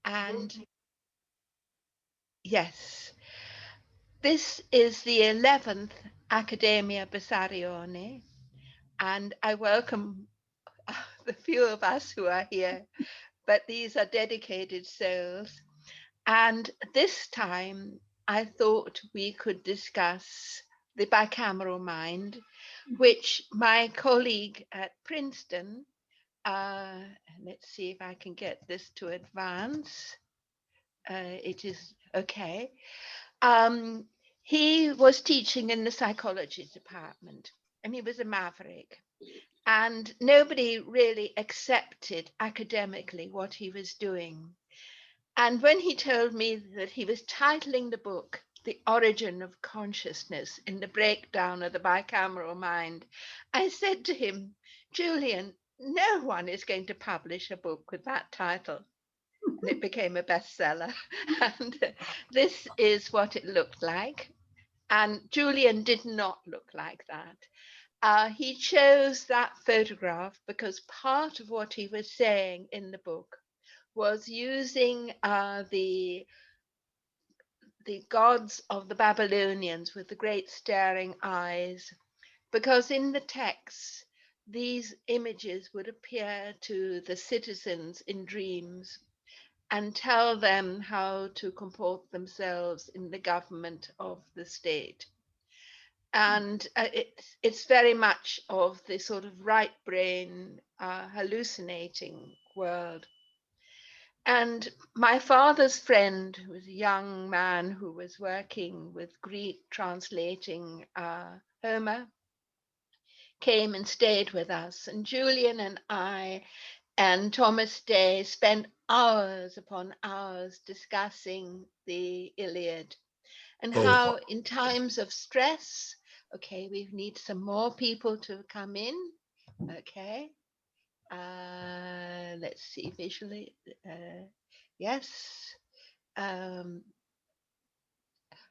And yes, this is the 11th Academia Bessarione, and I welcome the few of us who are here, but these are dedicated souls. And this time I thought we could discuss the bicameral mind, which my colleague at Princeton, uh, let's see if I can get this to advance. It is okay. Um, he was teaching in the psychology department, and he was a maverick. And nobody really accepted academically what he was doing. And when he told me that he was titling the book The Origin of Consciousness in the Breakdown of the Bicameral Mind, I said to him, Julian, no one is going to publish a book with that title. And it became a bestseller. And this is what it looked like. And Julian did not look like that. He chose that photograph because part of what he was saying in the book was using the gods of the Babylonians with the great staring eyes, because in the texts these images would appear to the citizens in dreams and tell them how to comport themselves in the government of the state. And it's very much of the sort of right brain hallucinating world. And my father's friend, who was a young man who was working with Greek translating Homer, came and stayed with us. And Julian and I and Thomas Day spent hours upon hours discussing the Iliad and how, Oh, in times of stress, okay, we need some more people to come in. Okay. Let's see visually. Yes. Um,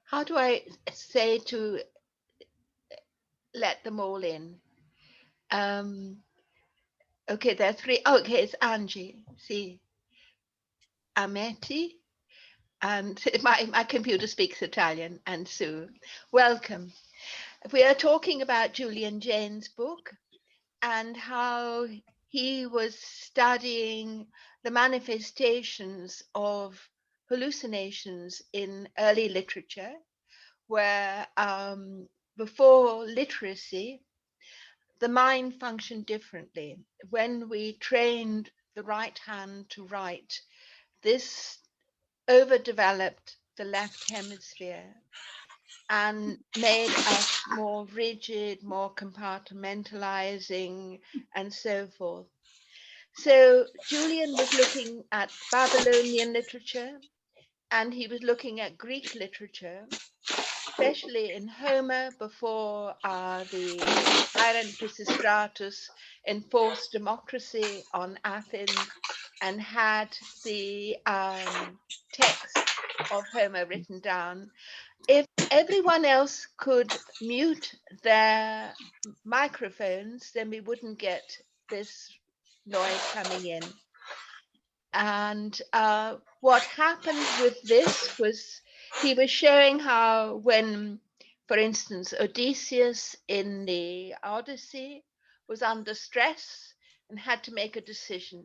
how do I say to let them all in? Um, okay, there are three. Oh, okay, it's Angie. See, Ameti. And my computer speaks Italian, and Sue. Welcome. We are talking about Julian Jaynes' book and how he was studying the manifestations of hallucinations in early literature, where before literacy, the mind functioned differently. When we trained the right hand to write, this overdeveloped the left hemisphere and made us more rigid, more compartmentalizing, and so forth. So Julian was looking at Babylonian literature and he was looking at Greek literature, especially in Homer before the tyrant Pisistratus enforced democracy on Athens and had the text of Homer written down. If everyone else could mute their microphones, then we wouldn't get this noise coming in. And what happened with this was he was showing how, when, for instance, Odysseus in the Odyssey was under stress and had to make a decision,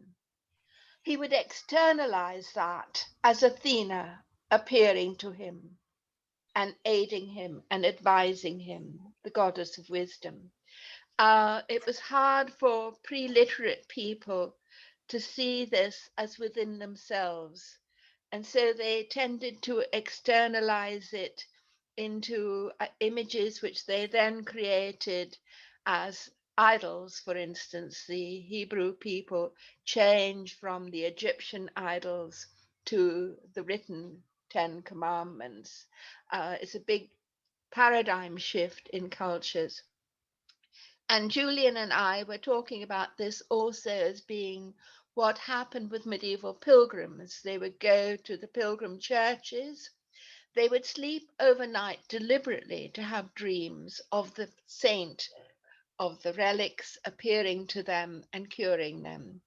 he would externalize that as Athena appearing to him and aiding him and advising him, the goddess of wisdom. It was hard for pre literate people to see this as within themselves. And so they tended to externalize it into images which they then created as idols. For instance, the Hebrew people changed from the Egyptian idols to the written Ten Commandments. It's a big paradigm shift in cultures. And Julian and I were talking about this also as being what happened with medieval pilgrims. They would go to the pilgrim churches, they would sleep overnight deliberately to have dreams of the saint, of the relics appearing to them and curing them.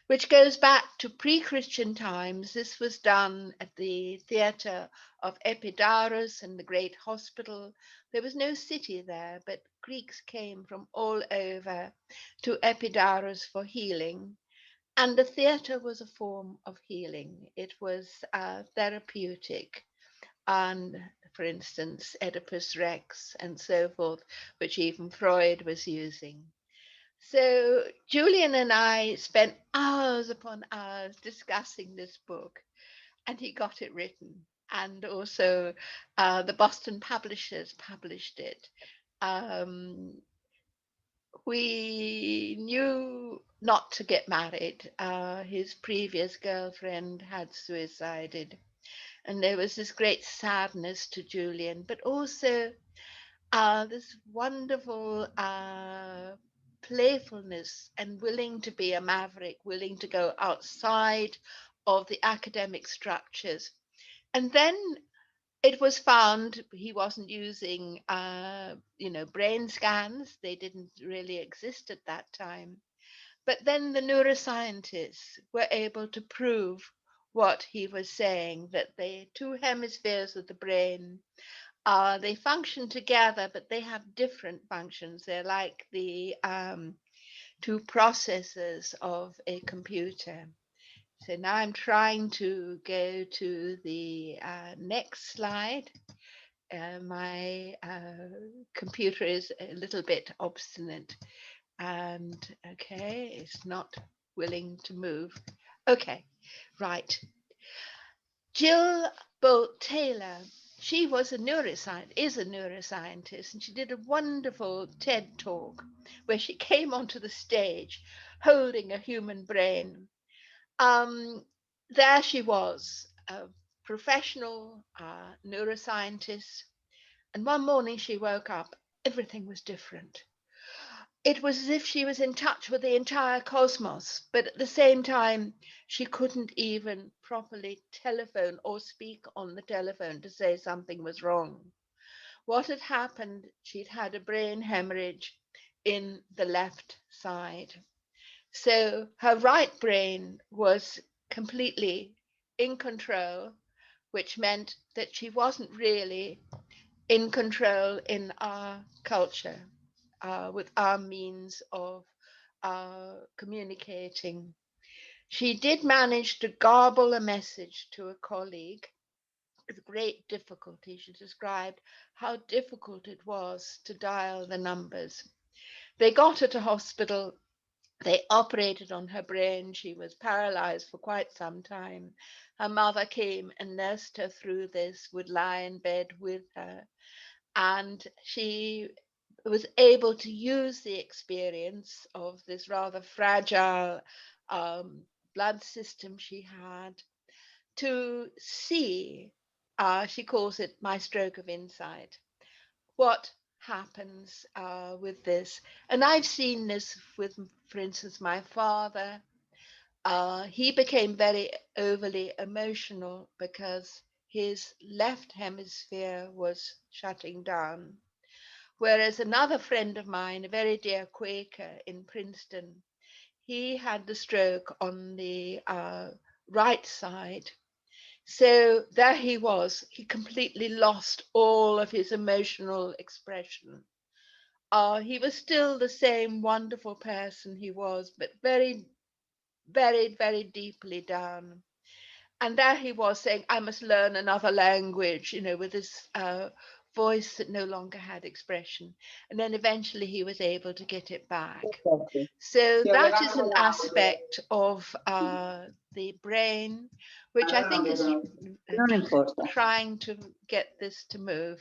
which goes back to pre-Christian times. This was done at the theatre of Epidaurus and the great hospital. There was no city there, but Greeks came from all over to Epidaurus for healing. And the theatre was a form of healing. It was therapeutic. And, for instance, Oedipus Rex and so forth, which even Freud was using. So Julian and I spent hours upon hours discussing this book, and he got it written. And also, the Boston publishers published it. Um, we knew not to get married. His previous girlfriend had suicided, and there was this great sadness to Julian, but also this wonderful playfulness and willing to be a maverick, willing to go outside of the academic structures. And then it was found he wasn't using, brain scans. They didn't really exist at that time. But then the neuroscientists were able to prove what he was saying, that the two hemispheres of the brain they function together, but they have different functions. They're like the two processors of a computer. So now I'm trying to go to the next slide. My computer is a little bit obstinate, and okay, it's not willing to move. Okay, right. Jill Bolt Taylor, she was a neuroscientist, is a neuroscientist, and she did a wonderful TED talk where she came onto the stage holding a human brain. Um, there she was, a professional neuroscientist, and one morning she woke up, everything was different. It was as if she was in touch with the entire cosmos, but at the same time, she couldn't even properly telephone or speak on the telephone to say something was wrong. What had happened, she'd had a brain hemorrhage in the left side. So her right brain was completely in control, which meant that she wasn't really in control in our culture, with our means of communicating. She did manage to garble a message to a colleague with great difficulty. She described how difficult it was to dial the numbers. They got her to hospital. They operated on her brain. She was paralyzed for quite some time. Her mother came and nursed her through this, would lie in bed with her, and she was able to use the experience of this rather fragile um, blood system she had to see, she calls it my stroke of insight, what happens with this. And I've seen this with, for instance, my father. He became very overly emotional because his left hemisphere was shutting down. Whereas another friend of mine, a very dear Quaker in Princeton, he had the stroke on the right side. So there he was. He completely lost all of his emotional expression. He was still the same wonderful person he was, but very, very, very deeply down. And there he was saying, I must learn another language, with this voice that no longer had expression. And then eventually he was able to get it back. Perfetto. So Ti that is avevano an dato. aspect of the brain, which I think is Non importa. trying to get this to move.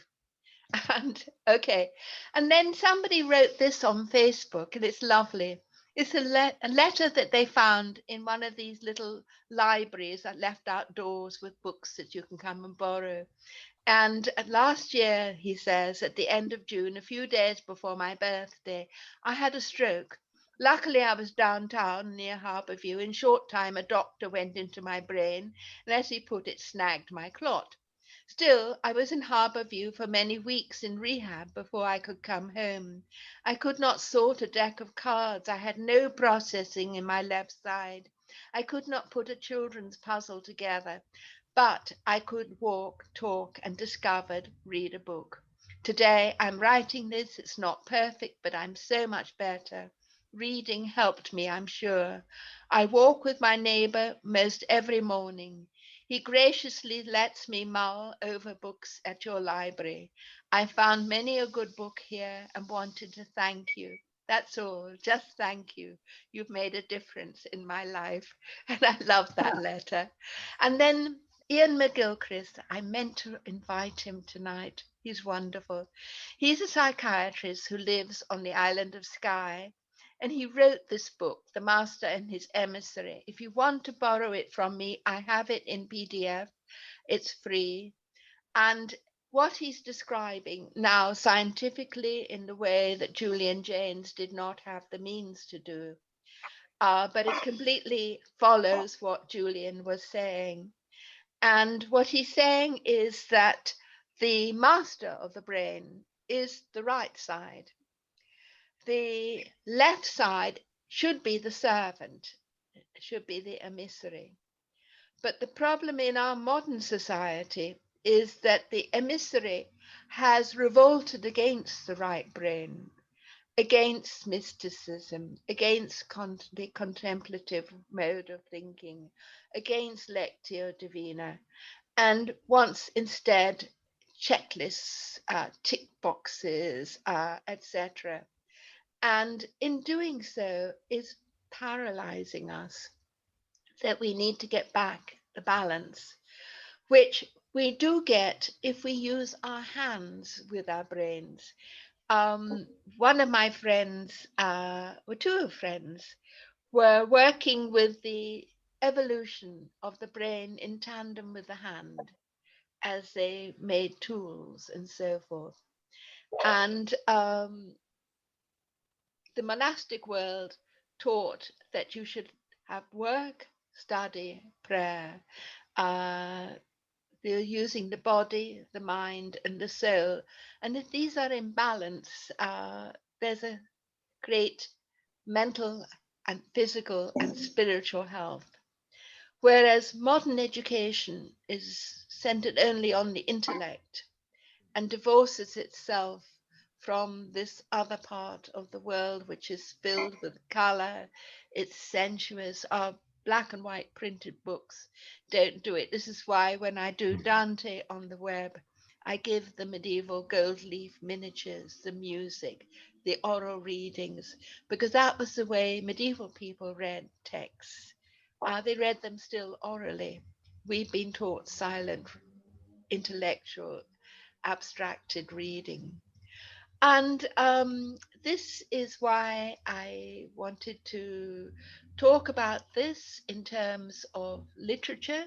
And okay. And then somebody wrote this on Facebook, and it's lovely. It's a letter that they found in one of these little libraries that left outdoors with books that you can come and borrow. And last year, he says, at the end of June, a few days before my birthday, I had a stroke. Luckily, I was downtown near Harbourview. In short time, a doctor went into my brain and, as he put it, snagged my clot. Still, I was in Harbourview for many weeks in rehab before I could come home. I could not sort a deck of cards. I had no processing in my left side. I could not put a children's puzzle together, but I could walk, talk, and discovered, read a book. Today I'm writing this. It's not perfect, but I'm so much better. Reading helped me, I'm sure. I walk with my neighbor most every morning. He graciously lets me mull over books at your library. I found many a good book here and wanted to thank you. That's all. Just thank you. You've made a difference in my life. And I love that letter. And then Ian McGilchrist, I meant to invite him tonight. He's wonderful. He's a psychiatrist who lives on the island of Skye, and he wrote this book, The Master and His Emissary. If you want to borrow it from me, I have it in PDF. It's free. And what he's describing now scientifically in the way that Julian Jaynes did not have the means to do, but it completely follows what Julian was saying. And what he's saying is that the master of the brain is the right side. The left side should be the servant, should be the emissary. But the problem in our modern society is that the emissary has revolted against the right brain, against mysticism, against the contemplative mode of thinking, against lectio divina, and wants instead checklists, tick boxes, etc. And in doing so is paralyzing us, that we need to get back the balance, which we do get if we use our hands with our brains. One of my friends, or two friends, were working with the evolution of the brain in tandem with the hand as they made tools and so forth. And the monastic world taught that you should have work, study, prayer. Uh, they're using the body, the mind, and the soul. And if these are in balance, there's a great mental and physical and spiritual health. Whereas modern education is centered only on the intellect and divorces itself from this other part of the world, which is filled with color, it's sensuous. Our black and white printed books don't do it. This is why when I do Dante on the web, I give the medieval gold leaf miniatures, the music, the oral readings, because that was the way medieval people read texts. They read them still orally. We've been taught silent, intellectual, abstracted reading. And this is why I wanted to talk about this in terms of literature,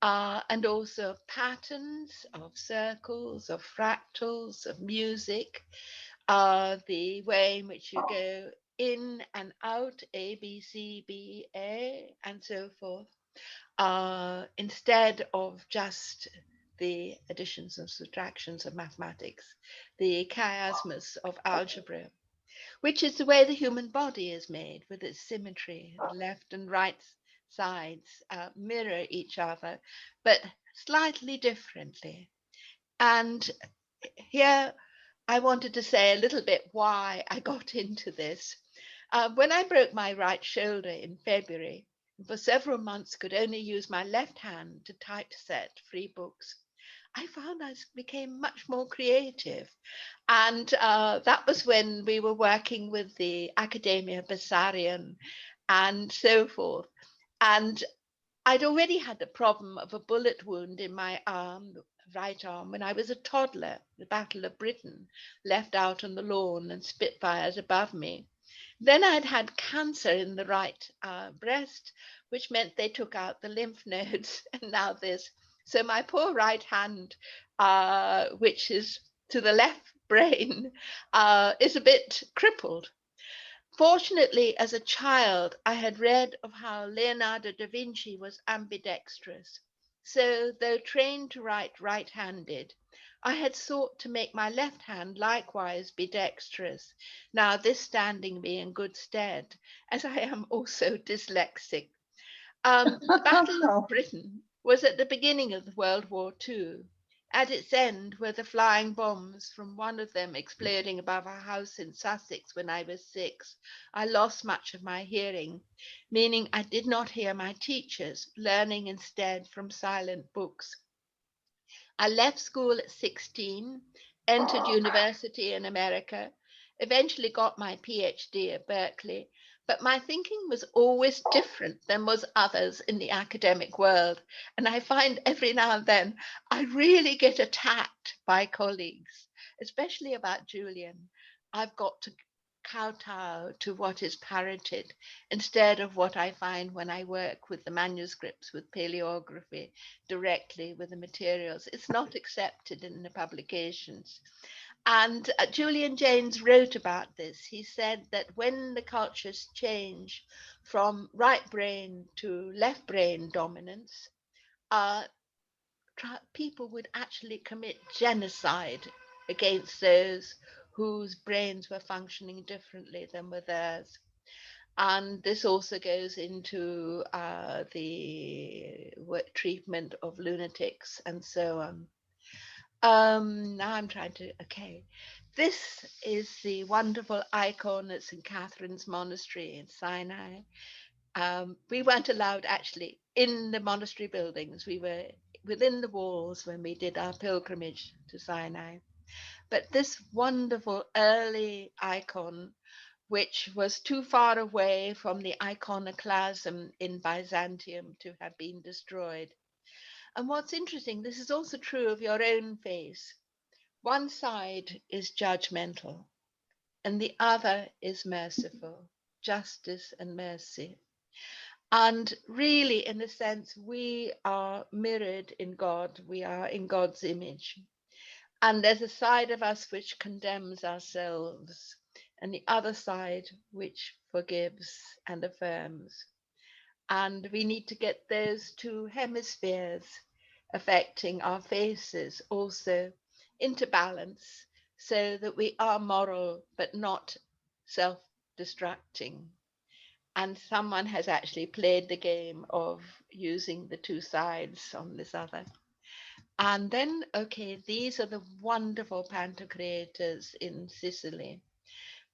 and also patterns of circles, of fractals, of music, the way in which you go in and out, A, B, C, B, A, and so forth, instead of just the additions and subtractions of mathematics, the chiasmus of algebra, which is the way the human body is made with its symmetry. The left and right sides mirror each other, but slightly differently. And here I wanted to say a little bit why I got into this. When I broke my right shoulder in February, for several months could only use my left hand to typeset free books, I found I became much more creative. And that was when we were working with the Academia Bessarion and so forth. And I'd already had the problem of a bullet wound in my arm, right arm, when I was a toddler, the Battle of Britain, left out on the lawn and Spitfires above me. Then I'd had cancer in the right breast, which meant they took out the lymph nodes, and now this. So my poor right hand, which is to the left brain, is a bit crippled. Fortunately, as a child, I had read of how Leonardo da Vinci was ambidextrous. So, though trained to write right handed, I had sought to make my left hand likewise be dexterous, now this standing me in good stead, as I am also dyslexic. The Battle of Britain was at the beginning of World War II. At its end were the flying bombs from one of them exploding above our house in Sussex when I was 6. I lost much of my hearing, meaning I did not hear my teachers, learning instead from silent books. I left school at 16, entered university in America, eventually got my PhD at Berkeley, but my thinking was always different than was others in the academic world. And I find every now and then I really get attacked by colleagues, especially about Julian. I've got to kowtow to what is parroted instead of what I find when I work with the manuscripts with paleography directly with the materials. It's not accepted in the publications. And Julian Jaynes wrote about this. He said that when the cultures change from right brain to left brain dominance, uh, people would actually commit genocide against those whose brains were functioning differently than were theirs. And this also goes into the treatment of lunatics and so on. Now I'm trying to, okay. This is the wonderful icon at St. Catherine's Monastery in Sinai. We weren't allowed actually in the monastery buildings. We were within the walls when we did our pilgrimage to Sinai. But this wonderful early icon, which was too far away from the iconoclasm in Byzantium to have been destroyed. And what's interesting, this is also true of your own face. One side is judgmental, and the other is merciful, justice and mercy. And really, in a sense, we are mirrored in God, we are in God's image. And there's a side of us which condemns ourselves, and the other side which forgives and affirms. And we need to get those two hemispheres affecting our faces also into balance so that we are moral but not self destructing. And someone has actually played the game of using the two sides on this other. And then, okay, these are the wonderful pantocrators in Sicily.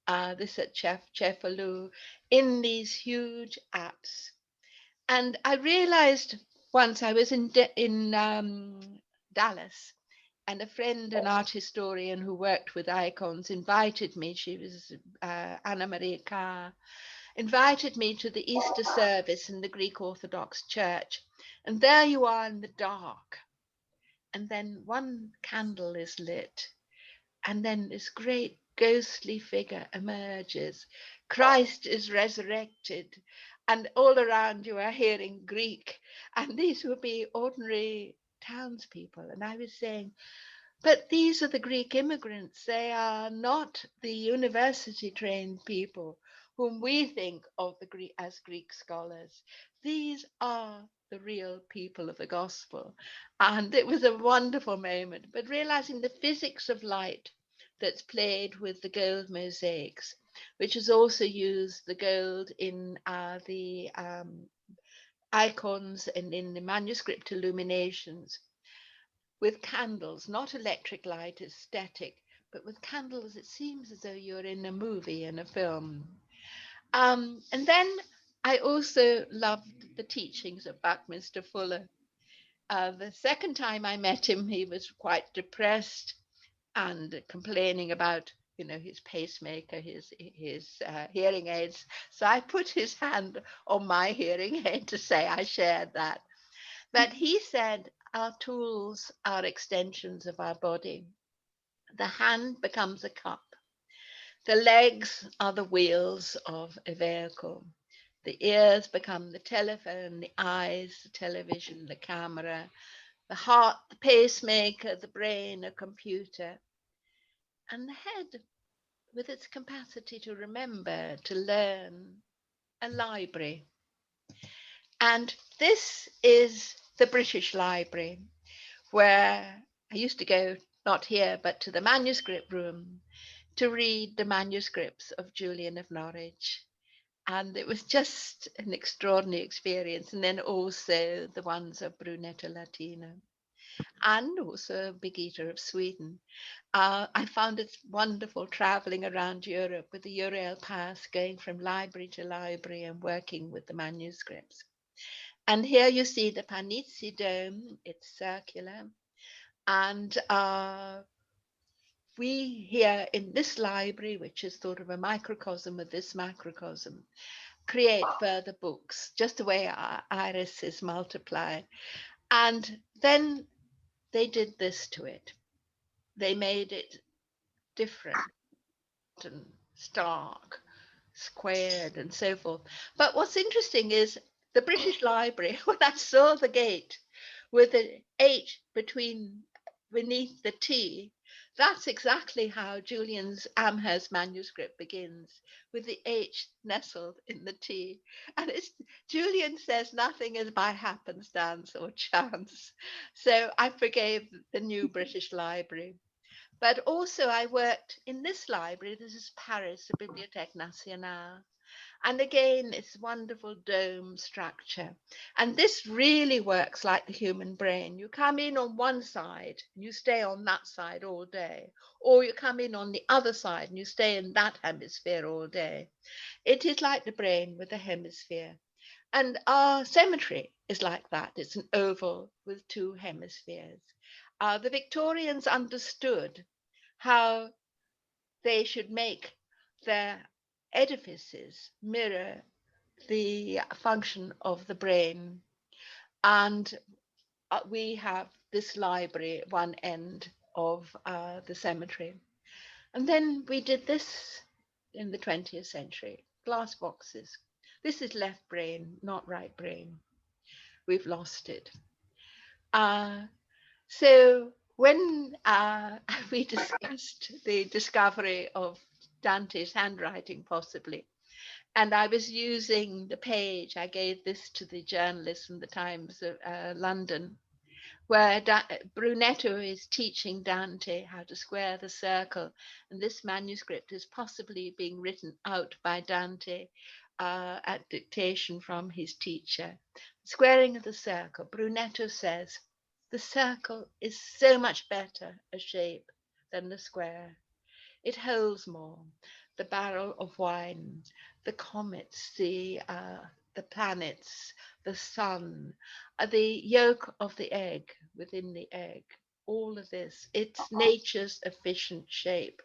This at Cefalù in these huge apse. And I realized once I was in Dallas, and a friend, an art historian who worked with icons, invited me. She was Anna Maria Carr, invited me to the Easter service in the Greek Orthodox Church. And there you are in the dark, and then one candle is lit, and then this great ghostly figure emerges. Christ is resurrected, and all around you are hearing Greek, and these would be ordinary townspeople. And I was saying, but these are the Greek immigrants. They are not the university trained people whom we think of as Greek scholars. These are the real people of the gospel. And it was a wonderful moment, but realizing the physics of light that's played with the gold mosaics, which has also used the gold in the icons and in the manuscript illuminations with candles, not electric light, it's static, but with candles, it seems as though you're in a movie, in a film. And then I also loved the teachings of Buckminster Fuller. The second time I met him, he was quite depressed and complaining about his pacemaker, his hearing aids. So I put his hand on my hearing aid to say I shared that. But he said our tools are extensions of our body. The hand becomes a cup. The legs are the wheels of a vehicle. The ears become the telephone, the eyes, the television, the camera, the heart, the pacemaker, the brain, a computer, and the head, with its capacity to remember, to learn, a library. And this is the British Library, where I used to go, not here, but to the manuscript room to read the manuscripts of Julian of Norwich. And it was just an extraordinary experience. And then also the ones of Brunetto Latino and also Big Eater of Sweden. I found it wonderful traveling around Europe with the Urail Pass, going from library to library and working with the manuscripts. And here you see the Panizzi Dome, it's circular. And we here in this library, which is sort of a microcosm of this macrocosm, create further books, just the way our irises multiply. And then they did this to it. They made it different and stark, squared, and so forth. But what's interesting is the British Library, when I saw the gate with an H beneath the T, that's exactly how Julian's Amherst manuscript begins, with the H nestled in the T. And Julian says nothing is by happenstance or chance. So I forgave the new British Library. But also, I worked in this library. This is Paris, the Bibliothèque Nationale. And again, it's wonderful dome structure. And this really works like the human brain. You come in on one side and you stay on that side all day, or you come in on the other side and you stay in that hemisphere all day. It is like the brain with a hemisphere. And our cemetery is like that. It's an oval with two hemispheres. The Victorians understood how they should make their edifices mirror the function of the brain. And we have this library at one end of the cemetery. And then we did this in the 20th century, glass boxes. This is left brain, not right brain. We've lost it. Uh, So when we discussed the discovery of Dante's handwriting, possibly, and I was using the page, I gave this to the journalist from the Times of London, where Brunetto is teaching Dante how to square the circle, and this manuscript is possibly being written out by Dante at dictation from his teacher. Squaring of the circle, Brunetto says, the circle is so much better a shape than the square. It holds more. The barrel of wine, the comets, the planets, the sun, the yolk of the egg within the egg. All of this, it's nature's efficient shape.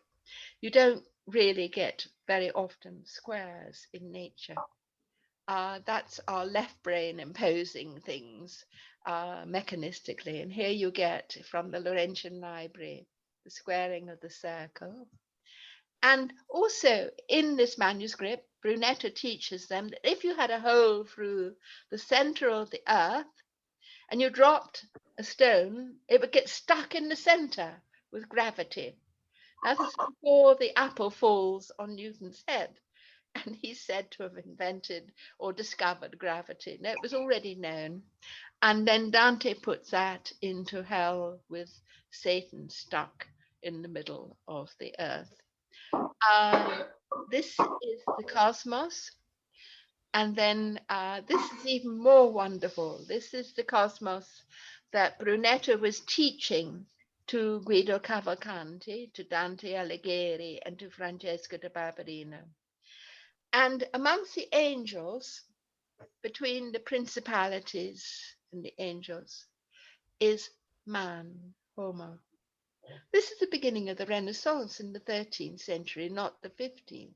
You don't really get very often squares in nature. That's our left brain imposing things mechanistically. And here you get from the Laurentian Library the squaring of the circle. And also in this manuscript, Brunetto teaches them that if you had a hole through the center of the earth and you dropped a stone, it would get stuck in the center with gravity. Now, this is before the apple falls on Newton's head. And he's said to have invented or discovered gravity. No, it was already known. And then Dante puts that into hell with Satan stuck in the middle of the earth. Uh, this is the cosmos. And then this is even more wonderful. This is the cosmos that Brunetto was teaching to Guido Cavalcanti, to Dante Alighieri, and to Francesco da Barberino. And amongst the angels, between the principalities and the angels, is man, Homo. This is the beginning of the Renaissance in the 13th century, not the 15th.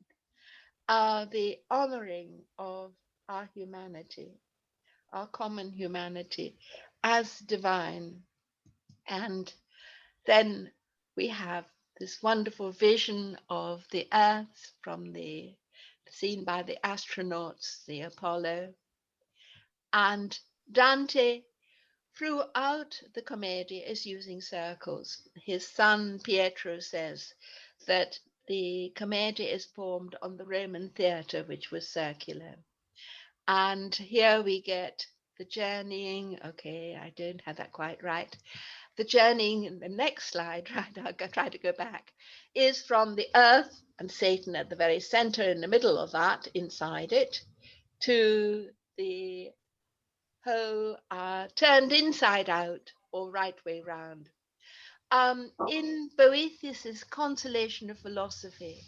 The honoring of our humanity, our common humanity, as divine. And then we have this wonderful vision of the earth from the seen by the astronauts, the Apollo. And Dante, throughout the Commedia, is using circles. His son Pietro says that the Commedia is formed on the Roman theatre, which was circular. And here we get the journeying. Okay, I don't have that quite right. The journeying in the next slide, right? I'll try to go back, is from the earth and Satan at the very center, in the middle of that, inside it, to the whole turned inside out or right way round. In Boethius's Consolation of Philosophy,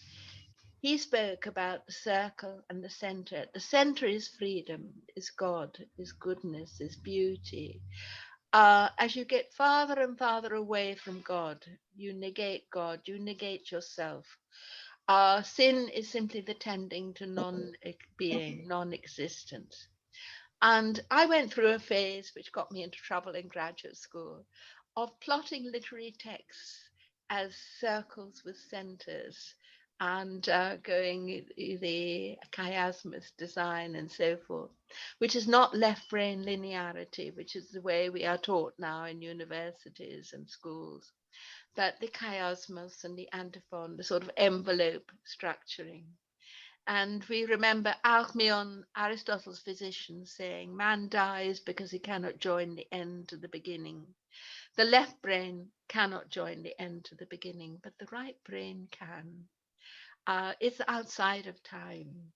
he spoke about the circle and the center. The center is freedom, is God, is goodness, is beauty. As you get farther and farther away from God, you negate yourself. Sin is simply the tending to non-being, non-existence. And I went through a phase which got me into trouble in graduate school of plotting literary texts as circles with centers and going the chiasmus design and so forth, which is not left brain linearity, which is the way we are taught now in universities and schools, but the chiasmus and the antiphon, the sort of envelope structuring. And we remember Alcmaeon, Aristotle's physician, saying, man dies because he cannot join the end to the beginning. The left brain cannot join the end to the beginning, but the right brain can. It's outside of time.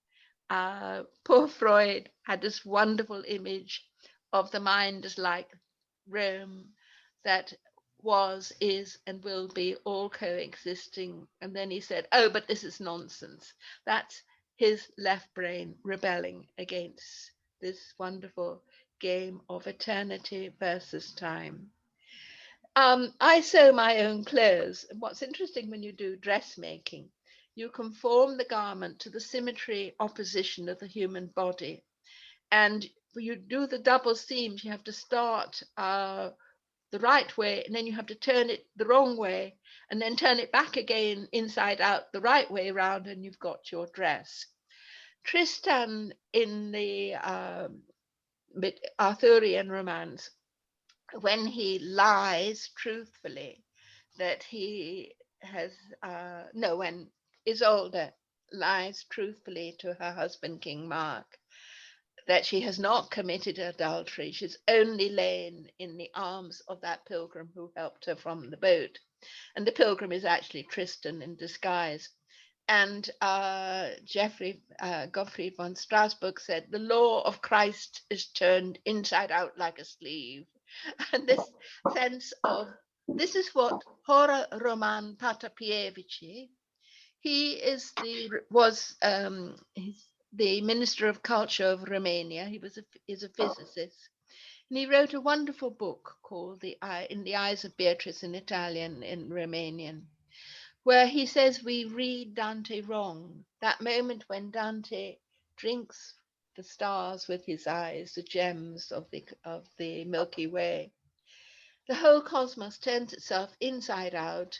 Poor Freud had this wonderful image of the mind as like Rome, that was, is, and will be all coexisting. And then he said, oh, but this is nonsense. That's his left brain rebelling against this wonderful game of eternity versus time. I sew my own clothes. And what's interesting when you do dressmaking, you conform the garment to the symmetry opposition of the human body. And when you do the double seams, you have to start the right way, and then you have to turn it the wrong way, and then turn it back again inside out the right way around, and you've got your dress. Tristan in the Arthurian romance, when he lies truthfully that he has, no, when Isolde lies truthfully to her husband, King Mark, that she has not committed adultery, she's only lain in the arms of that pilgrim who helped her from the boat. And the pilgrim is actually Tristan in disguise. And Gottfried von Strasbourg said, the law of Christ is turned inside out like a sleeve. And this sense of, this is what Hora Roman Patapievici, he was the Minister of Culture of Romania. He is a physicist. And he wrote a wonderful book called In the Eyes of Beatrice in Italian, in Romanian, where he says we read Dante wrong. That moment when Dante drinks the stars with his eyes, the gems of the Milky Way, the whole cosmos turns itself inside out,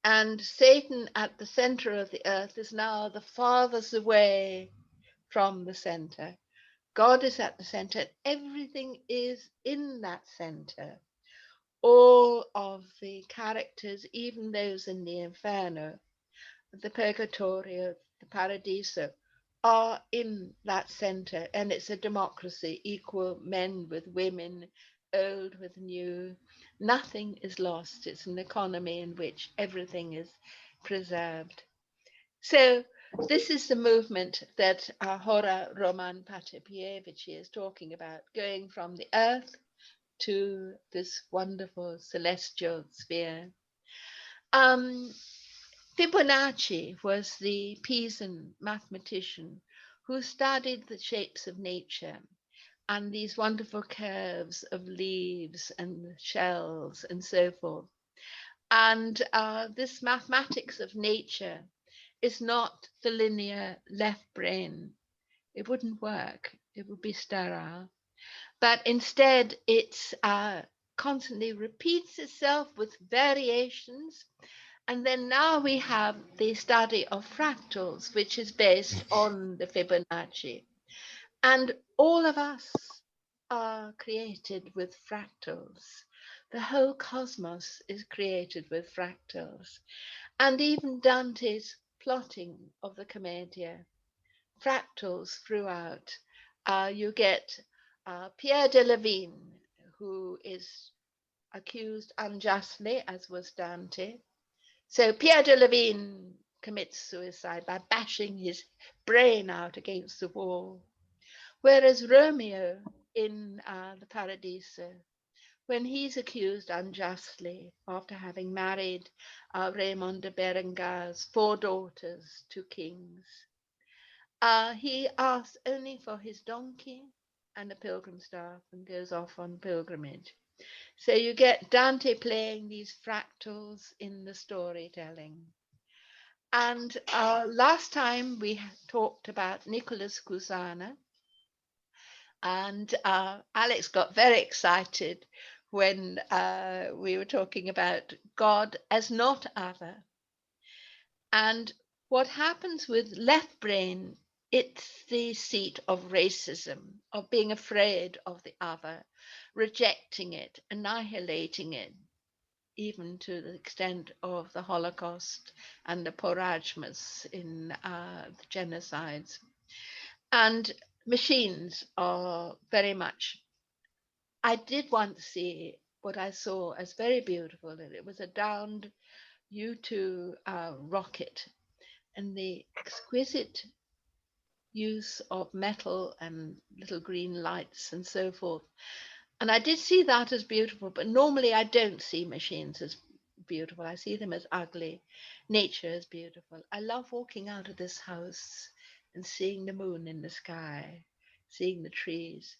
and Satan at the center of the earth is now the farthest away from the center. God is at the center. Everything is in that center. All of the characters, even those in the Inferno, the Purgatorio, the Paradiso, are in that center. And it's a democracy, equal men with women, old with new. Nothing is lost. It's an economy in which everything is preserved. So this is the movement that Hora Roman Patapievici is talking about, going from the earth to this wonderful celestial sphere. Fibonacci was the Pisan mathematician who studied the shapes of nature and these wonderful curves of leaves and shells and so forth. And this mathematics of nature is not the linear left brain. It wouldn't work. It would be sterile. But instead, it's constantly repeats itself with variations. And then now we have the study of fractals, which is based on the Fibonacci. And all of us are created with fractals. The whole cosmos is created with fractals. And even Dante's plotting of the Commedia, fractals throughout. You get Pierre de Levine, who is accused unjustly, as was Dante. So Pierre de Levine commits suicide by bashing his brain out against the wall. Whereas Romeo in the Paradiso, when he's accused unjustly after having married Raymond de Berengar's four daughters to kings, he asks only for his donkey and a pilgrim staff and goes off on pilgrimage. So you get Dante playing these fractals in the storytelling. And last time we talked about Nicholas Cusana, and Alex got very excited when we were talking about God as not other. And what happens with left brain, it's the seat of racism, of being afraid of the other, rejecting it, annihilating it, even to the extent of the Holocaust and the Porajmas in the genocides. And machines are very much. I did once see what I saw as very beautiful, and it was a downed U-2 rocket, and the exquisite use of metal and little green lights and so forth. And I did see that as beautiful, but normally I don't see machines as beautiful. I see them as ugly. Nature is beautiful. I love walking out of this house and seeing the moon in the sky, seeing the trees,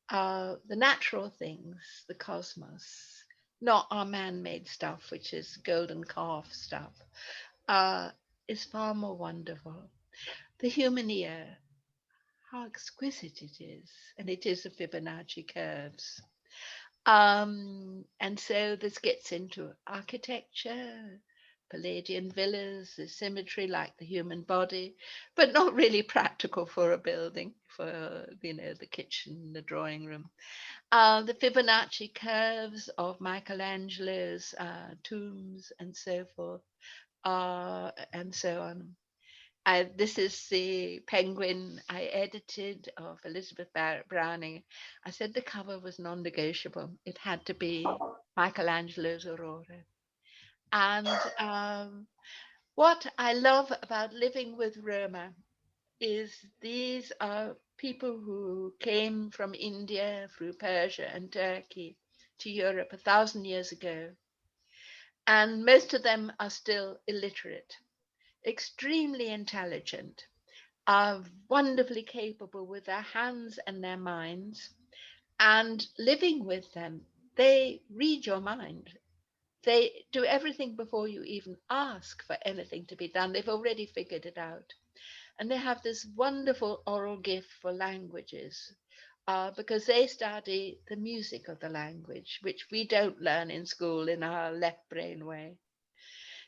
the natural things, the cosmos, not our man made stuff, which is golden calf stuff, uh, is far more wonderful. The human ear, how exquisite it is, and it is a Fibonacci curves. And so this gets into architecture, Palladian villas, the symmetry like the human body, but not really practical for a building, for the kitchen, the drawing room. The Fibonacci curves of Michelangelo's tombs and so forth, and so on. This is the Penguin I edited of Elizabeth Browning. I said the cover was non-negotiable. It had to be Michelangelo's Aurora. And what I love about living with Roma is these are people who came from India through Persia and Turkey to Europe 1,000 years ago. And most of them are still illiterate, extremely intelligent, are wonderfully capable with their hands and their minds. And living with them, they read your mind. They do everything before you even ask for anything to be done. They've already figured it out. And they have this wonderful oral gift for languages because they study the music of the language, which we don't learn in school in our left brain way.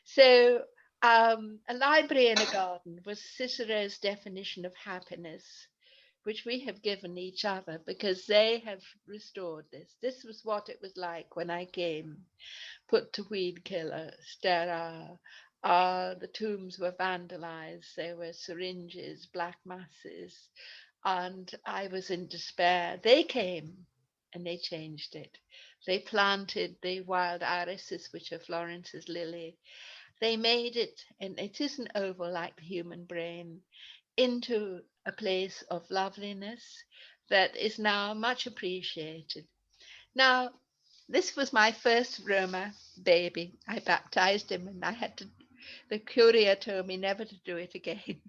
So, a library in a garden was Cicero's definition of happiness, which we have given each other because they have restored this. This was what it was like when I came, put to weed killer, sterile. The tombs were vandalized. There were syringes, black masses, and I was in despair. They came and they changed it. They planted the wild irises, which are Florence's lily. They made it, and it isn't oval like the human brain, into a place of loveliness that is now much appreciated. Now, this was my first Roma baby. I baptized him, and the courier told me never to do it again.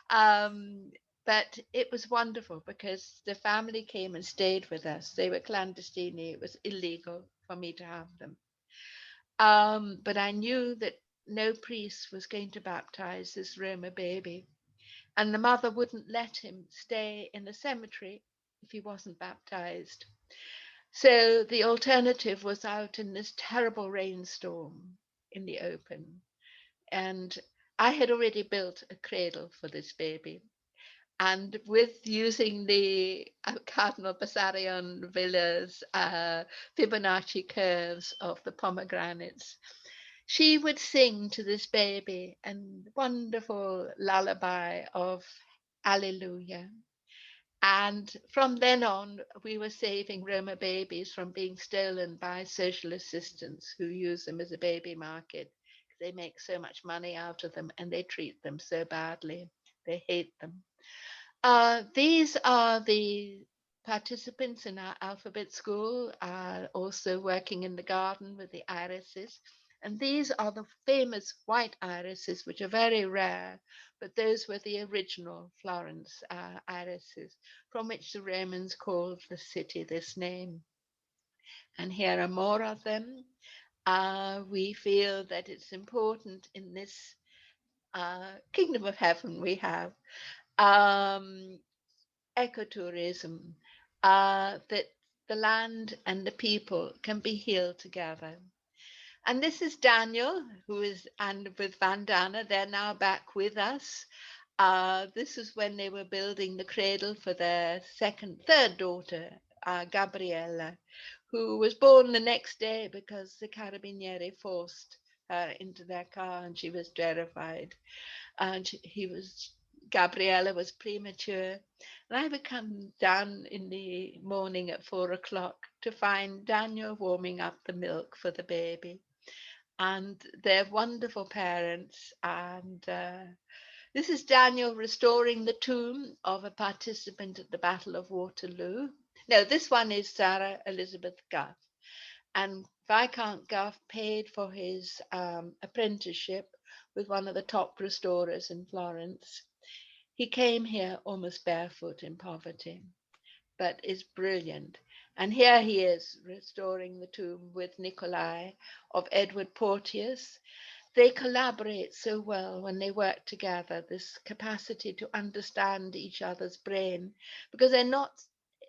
um, but it was wonderful because the family came and stayed with us. They were clandestine, it was illegal for me to have them. But I knew that no priest was going to baptize this Roma baby, and the mother wouldn't let him stay in the cemetery if he wasn't baptized. So the alternative was out in this terrible rainstorm in the open. And I had already built a cradle for this baby. And with using the Cardinal Bessarion Villa's Fibonacci curves of the pomegranates, she would sing to this baby a wonderful lullaby of Alleluia. And from then on, we were saving Roma babies from being stolen by social assistants who use them as a baby market. they make so much money out of them and they treat them so badly. They hate them. These are the participants in our alphabet school, also working in the garden with the irises. And these are the famous white irises, which are very rare, but those were the original Florence irises, from which the Romans called the city this name. And here are more of them. We feel that it's important in this kingdom of heaven we have um, ecotourism, that the land and the people can be healed together. And this is Daniel, who is, and with Vandana, they're now back with us. This is when they were building the cradle for their third daughter, Gabriella, who was born the next day because the Carabinieri forced her into their car and she was terrified. And Gabriella was premature. And I would come down in the morning at 4 o'clock to find Daniel warming up the milk for the baby. And they're wonderful parents. And this is Daniel restoring the tomb of a participant at the Battle of Waterloo. No, this one is Sarah Elizabeth Guff. And Viscount Guff paid for his apprenticeship with one of the top restorers in Florence. He came here almost barefoot in poverty, but is brilliant. And here he is restoring the tomb with Nicolai of Edward Porteous. They collaborate so well when they work together, this capacity to understand each other's brain, because they're not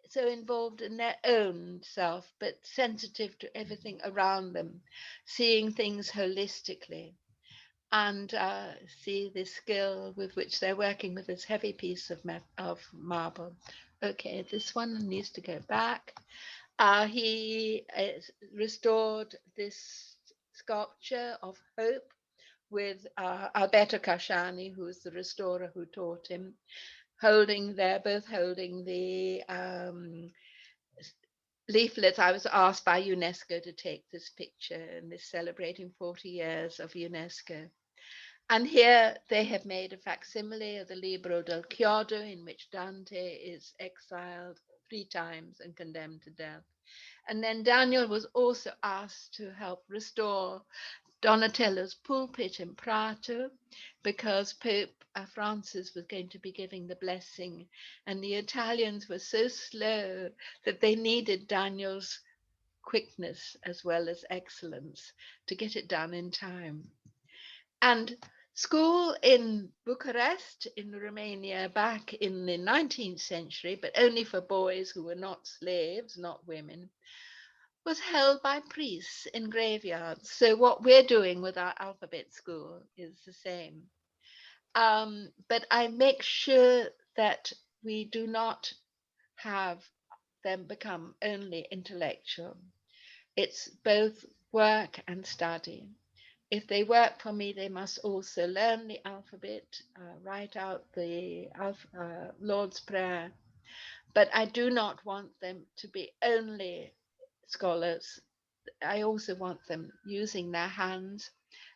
so involved in their own self, but sensitive to everything around them, seeing things holistically. And see the skill with which they're working with this heavy piece of marble. Okay, this one needs to go back. He restored this sculpture of hope with Alberto Casciani, who's the restorer who taught him, they're both holding the leaflets. I was asked by UNESCO to take this picture, and this celebrating 40 years of UNESCO. And here they have made a facsimile of the Libro del Chiodo, in which Dante is exiled 3 times and condemned to death. And then Daniel was also asked to help restore Donatello's pulpit in Prato, because Pope Francis was going to be giving the blessing, and the Italians were so slow that they needed Daniel's quickness as well as excellence to get it done in time. And school in Bucharest, in Romania, back in the 19th century, but only for boys who were not slaves, not women, was held by priests in graveyards. So what we're doing with our alphabet school is the same. But I make sure that we do not have them become only intellectual. It's both work and study. If they work for me, they must also learn the alphabet, write out the Lord's Prayer. But I do not want them to be only scholars. I also want them using their hands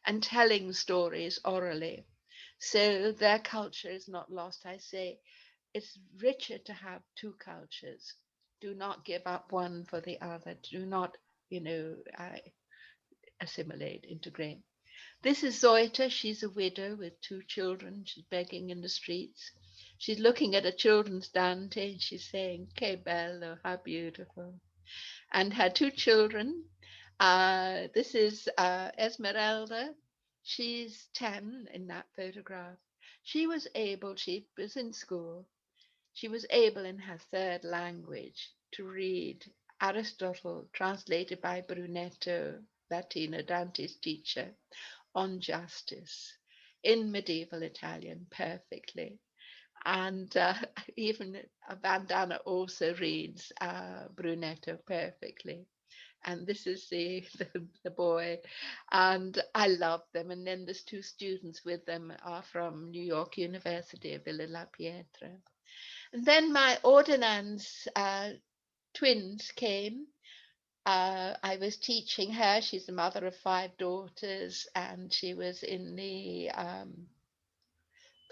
and telling stories orally. So their culture is not lost. I say it's richer to have two cultures. Do not give up one for the other. Do not, assimilate, integrate. This is Zoita. She's a widow with 2 children. She's begging in the streets. She's looking at a children's Dante and she's saying, "Que bello, how beautiful." And her 2 children. This is Esmeralda. She's 10 in that photograph. She was in school. She was able in her third language to read Aristotle, translated by Brunetto, Latino, Dante's teacher, on justice in medieval Italian perfectly. And even Bandana also reads Brunetto perfectly. And this is the boy, and I love them. And then there's 2 students with them are from New York University, Villa La Pietra. And then my ordinance twins came. I was teaching her. She's the mother of five daughters, and she was in the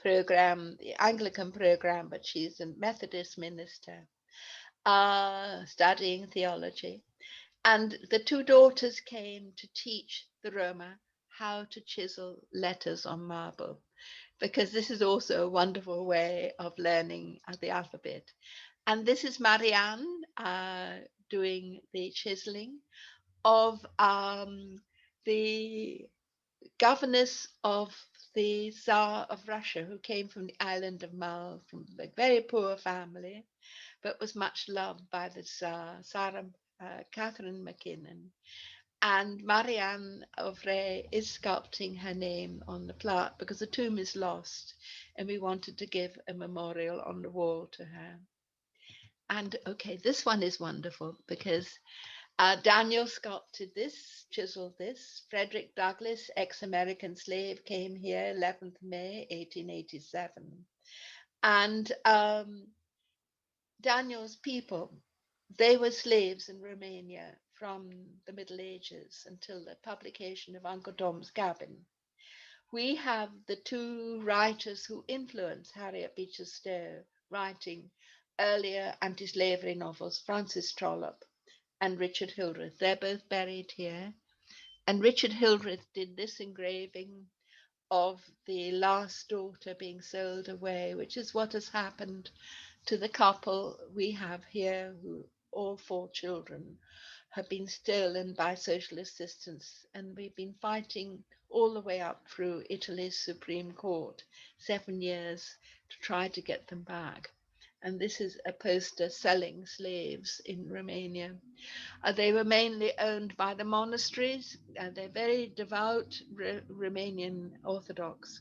program, the Anglican program, but she's a Methodist minister, studying theology. And the two daughters came to teach the Roma how to chisel letters on marble, because this is also a wonderful way of learning the alphabet. And this is Marianne doing the chiseling of the governess of the Tsar of Russia, who came from the island of Mal, from a very poor family, but was much loved by the Tsar, Sarah Catherine McKinnon. And Marianne of Ray is sculpting her name on the plaque because the tomb is lost, and we wanted to give a memorial on the wall to her. And okay, this one is wonderful because Daniel sculpted this, chiseled this. Frederick Douglass, ex-American slave, came here 11th May 1887. And Daniel's people, they were slaves in Romania from the Middle Ages until the publication of Uncle Tom's Cabin. We have the two writers who influenced Harriet Beecher Stowe writing earlier anti-slavery novels, Francis Trollope and Richard Hildreth. They're both buried here. And Richard Hildreth did this engraving of the last daughter being sold away, which is what has happened to the couple we have here, who all four children have been stolen by social assistance, and we've been fighting all the way up through Italy's Supreme Court, 7 years, to try to get them back. And this is a poster selling slaves in Romania. They were mainly owned by the monasteries. They're very devout Romanian Orthodox,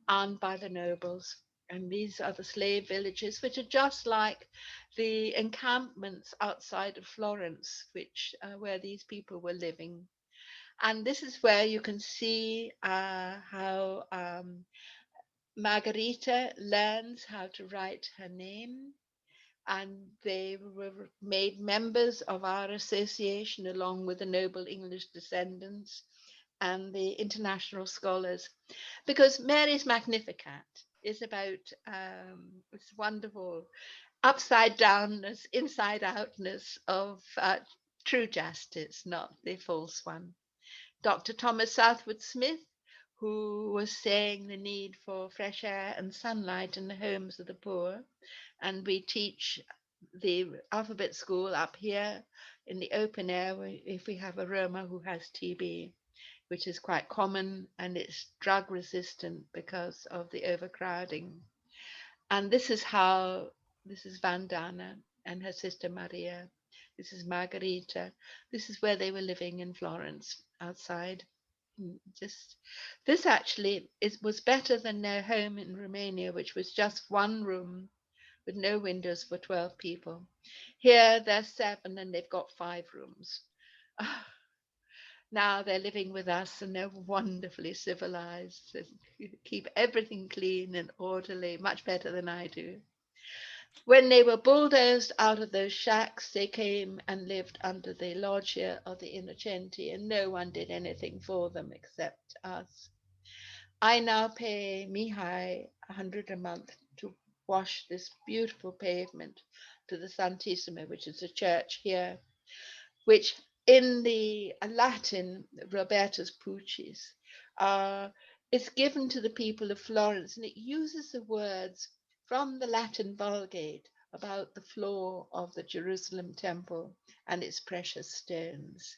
and by the nobles. And these are the slave villages, which are just like the encampments outside of Florence, which where these people were living. And this is where you can see how Margarita learns how to write her name, and they were made members of our association along with the noble English descendants and the international scholars, because Mary's Magnificat is about this wonderful upside downness, inside outness of true justice, not the false one. Dr. Thomas Southwood Smith, who was saying the need for fresh air and sunlight in the homes of the poor, and we teach the alphabet school up here in the open air if we have a Roma who has TB, which is quite common, and it's drug resistant because of the overcrowding. And this is Vandana and her sister Maria. This is Margarita. This is where they were living in Florence outside. Just this actually was better than their home in Romania, which was just one room with no windows for 12 people. Here they're seven and they've got five rooms. Now they're living with us and they're wonderfully civilized and keep everything clean and orderly, much better than I do. When they were bulldozed out of those shacks, they came and lived under the loggia of the Innocenti, and no one did anything for them except us. I now pay Mihai 100 a month to wash this beautiful pavement to the Santissima, which is a church here, which in the Latin, Robertus Pucci's, uh, is given to the people of Florence, and it uses the words from the Latin Vulgate about the floor of the Jerusalem temple and its precious stones.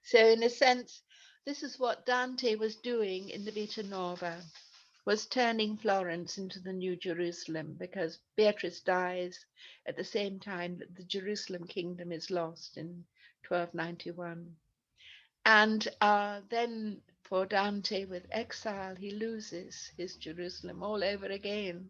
So, in a sense, this is what Dante was doing in the Vita Nova, was turning Florence into the New Jerusalem, because Beatrice dies at the same time that the Jerusalem kingdom is lost in 1291. And then for Dante, with exile, he loses his Jerusalem all over again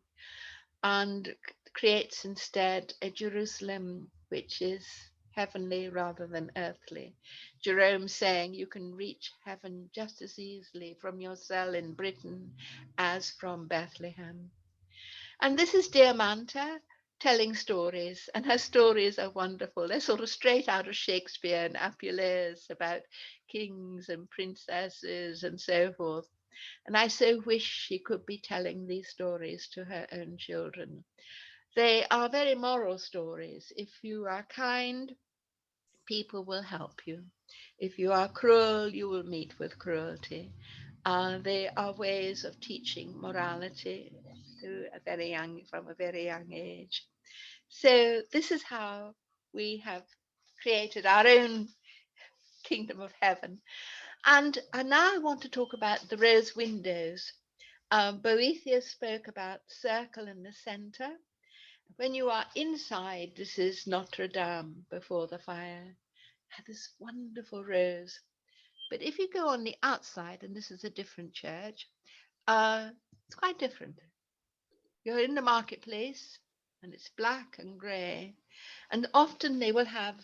and creates instead a Jerusalem which is heavenly rather than earthly. Jerome saying you can reach heaven just as easily from your cell in Britain as from Bethlehem. And this is Diamanta. telling stories, and her stories are wonderful. They're sort of straight out of Shakespeare and Apuleius about kings and princesses and so forth. And I so wish she could be telling these stories to her own children. They are very moral stories. If you are kind, people will help you. If you are cruel, you will meet with cruelty. They are ways of teaching morality from a very young age. So this is how we have created our own kingdom of heaven. And now I want to talk about the rose windows. Boethius spoke about circle in the center. When you are inside, this is Notre Dame before the fire, had this wonderful rose. But if you go on the outside, and this is a different church, it's quite different. You're in the marketplace, and it's black and grey. And often they will have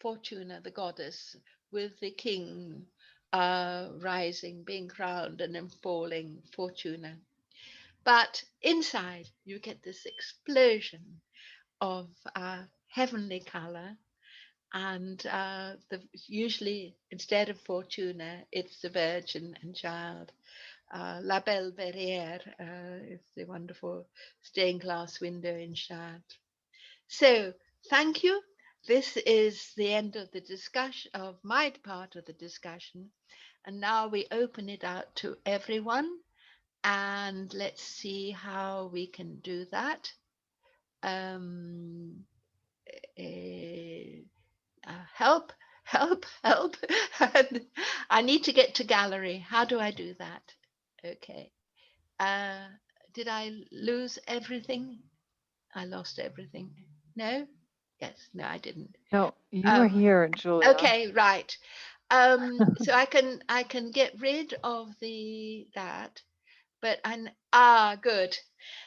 Fortuna, the goddess, with the king rising, being crowned, and then falling, Fortuna. But inside, you get this explosion of heavenly color, and usually instead of Fortuna, it's the Virgin and Child. La Belle Verrière is the wonderful stained glass window in Chartres. So, thank you. This is the end of the discussion, of my part of the discussion. And now we open it out to everyone. And let's see how we can do that. Um, eh, Help, help. I need to get to gallery. How do I do that? Okay. Uh, did I lose everything? I lost everything. No? Yes, no, I didn't. No, you were Um, here, Julia. okay, right. So I can get rid of the that, but good.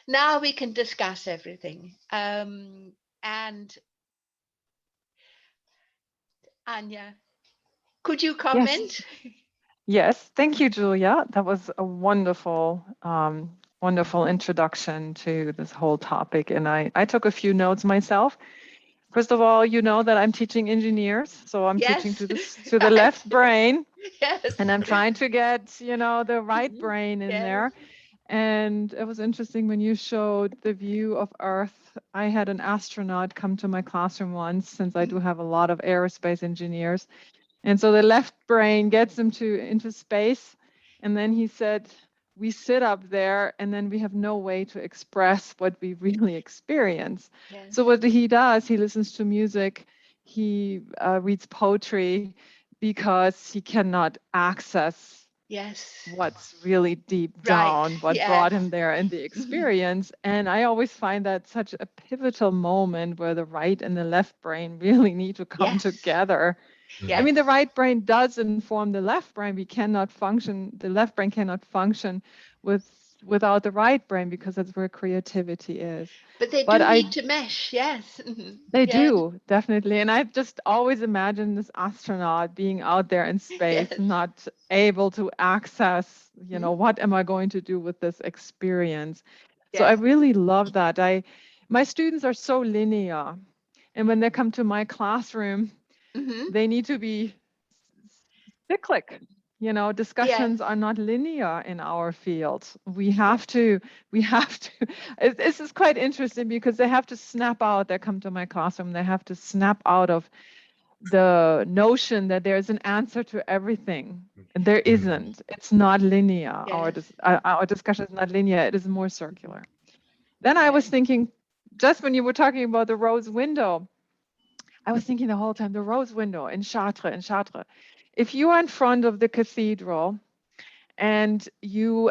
Now we can discuss everything. And Anya, could you Yes. comment? Yes. Thank you, Julia. That was a wonderful, wonderful introduction to this whole topic. And I took a few notes myself. First of all, you know that I'm teaching engineers, so I'm teaching Yes, to this to the right. left brain, Yes. and I'm trying to get, the right Mhm. brain in Yes. there. And it was interesting when you showed the view of Earth. I had an astronaut come to my classroom once, since I do Mhm. have a lot of aerospace engineers. And so the left brain gets him into space. And then he said, we sit up there and then we have no way to express what we really experience. So Yes. what he does, he listens to music, he reads poetry because he cannot access Yes. what's really deep Right. down, what Yes. brought him there in the Mhm. experience. And I always find that such a pivotal moment where the right and the left brain really need to come Yes. together. I Yes. mean, the right brain does inform the left brain. We cannot function, the left brain cannot function without the right brain, because that's where creativity is. But they But do need to mesh. Yes. Mhm. they Yes. do, definitely. And I've just always imagined this astronaut being out there in space, Yes. not able to access, Mhm. what am I going to do with this experience? So I Yes. really love that. My students are so linear. And when they come to my classroom, Hmm. they need to be cyclic. Yes. Discussions are not linear in our field. We Yes. have to, this is quite interesting because they have to snap out, they come to my classroom, they have to snap out of the notion that there's an answer to everything. And there isn't. It's not linear. Our, Yes. dis- our discussion is not linear, it is more Mhm. circular. Then I was Yes. thinking, just when you were talking about the rose window, I was thinking the whole time, the rose window in Chartres. If you are in front of the cathedral and you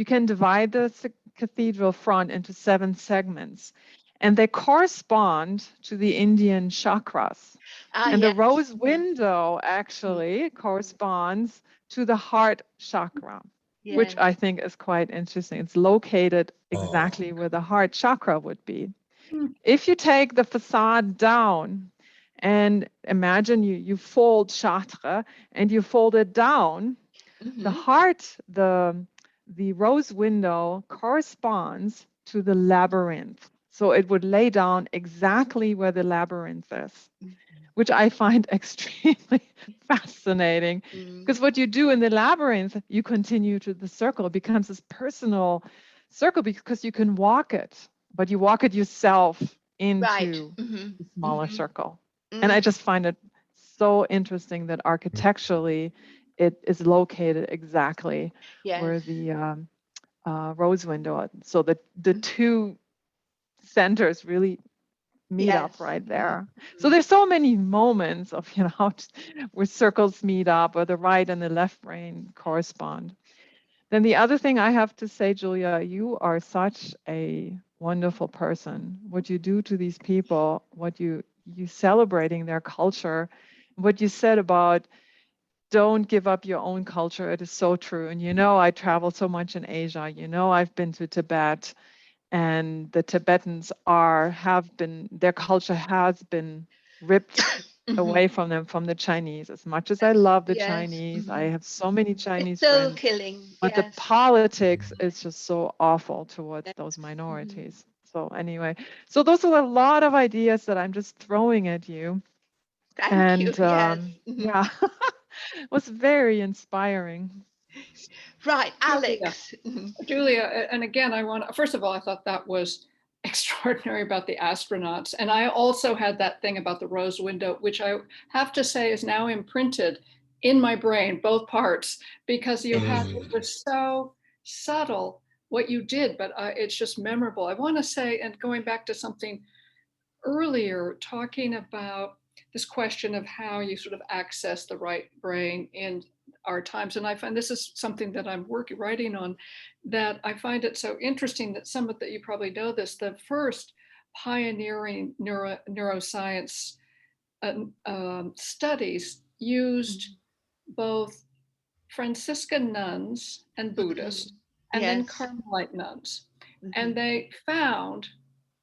can divide the cathedral front into 7 segments, and they correspond to the Indian chakras. Ah, And the yes. rose Mhm. window Mhm. actually corresponds to the heart chakra, which Yes. I think is quite interesting. It's located exactly where the heart chakra would be. Mm. If you take the facade down and imagine you fold Chartres and you fold it down, the Mhm. heart, the rose window corresponds to the labyrinth. So it would lay down exactly where the labyrinth is, Mhm. which I find extremely fascinating. Mm. Because what you do in the labyrinth, you continue to the circle. It becomes this personal circle because you can walk it, but you walk it yourself Right. into Hmm. the smaller Hmm. circle. And Mm. I just find it so interesting that architecturally it is located exactly Yes. where the rose window are. So the Mm. two centers really meet up Yes. right Hmm. there. So there's so many moments of, where circles meet up, or the right and the left brain correspond. Then the other thing I have to say, Julia, you are such a wonderful person. What you do to these people, what you celebrating their culture, what you said about don't give up your own culture, it is so true. And I travel so much in Asia. I've been to Tibet, and the Tibetans have been, their culture has been ripped Hmm. away from them from the Chinese. As much as I love the Yes. Chinese, I Hmm. have so many It's Chinese soul friends, killing. but the Yes. politics is just so awful towards Yes. those Hmm. minorities. So anyway, so those are a lot of ideas that I'm just throwing at you. Thank you. And Yes. Hmm. yeah, it was very inspiring. Right, Julia, Alex. Mhm. Julia, and again, first of all, I thought that was extraordinary about the astronauts. And I also had that thing about the rose window, which I have to say is now imprinted in my brain, both parts, because it was so subtle what you did, but it's just memorable. I want to say, and going back to something earlier, talking about this question of how you sort of access the right brain in our times. And I find this is something that I'm writing on, that I find it so interesting that some of that you probably know this, the first pioneering neuroscience studies used Mhm. both Franciscan nuns and Buddhists, Mhm. and then Yes. Carmelite nuns. And Mhm. they found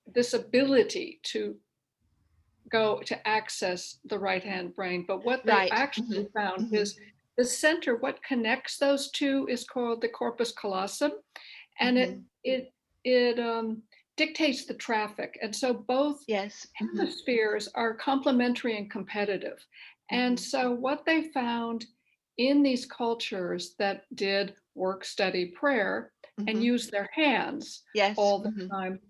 this ability to go to access the right hand brain. But what they Right. actually Mhm. found Mhm. is the center, what connects those two is called the corpus callosum, and it Mhm. it it dictates the traffic. And so both Yes. Mhm. hemispheres are complementary and competitive. And Mhm. so what they found in these cultures that did work, study, prayer, and Mhm. use their hands Yes. all the Mhm. time,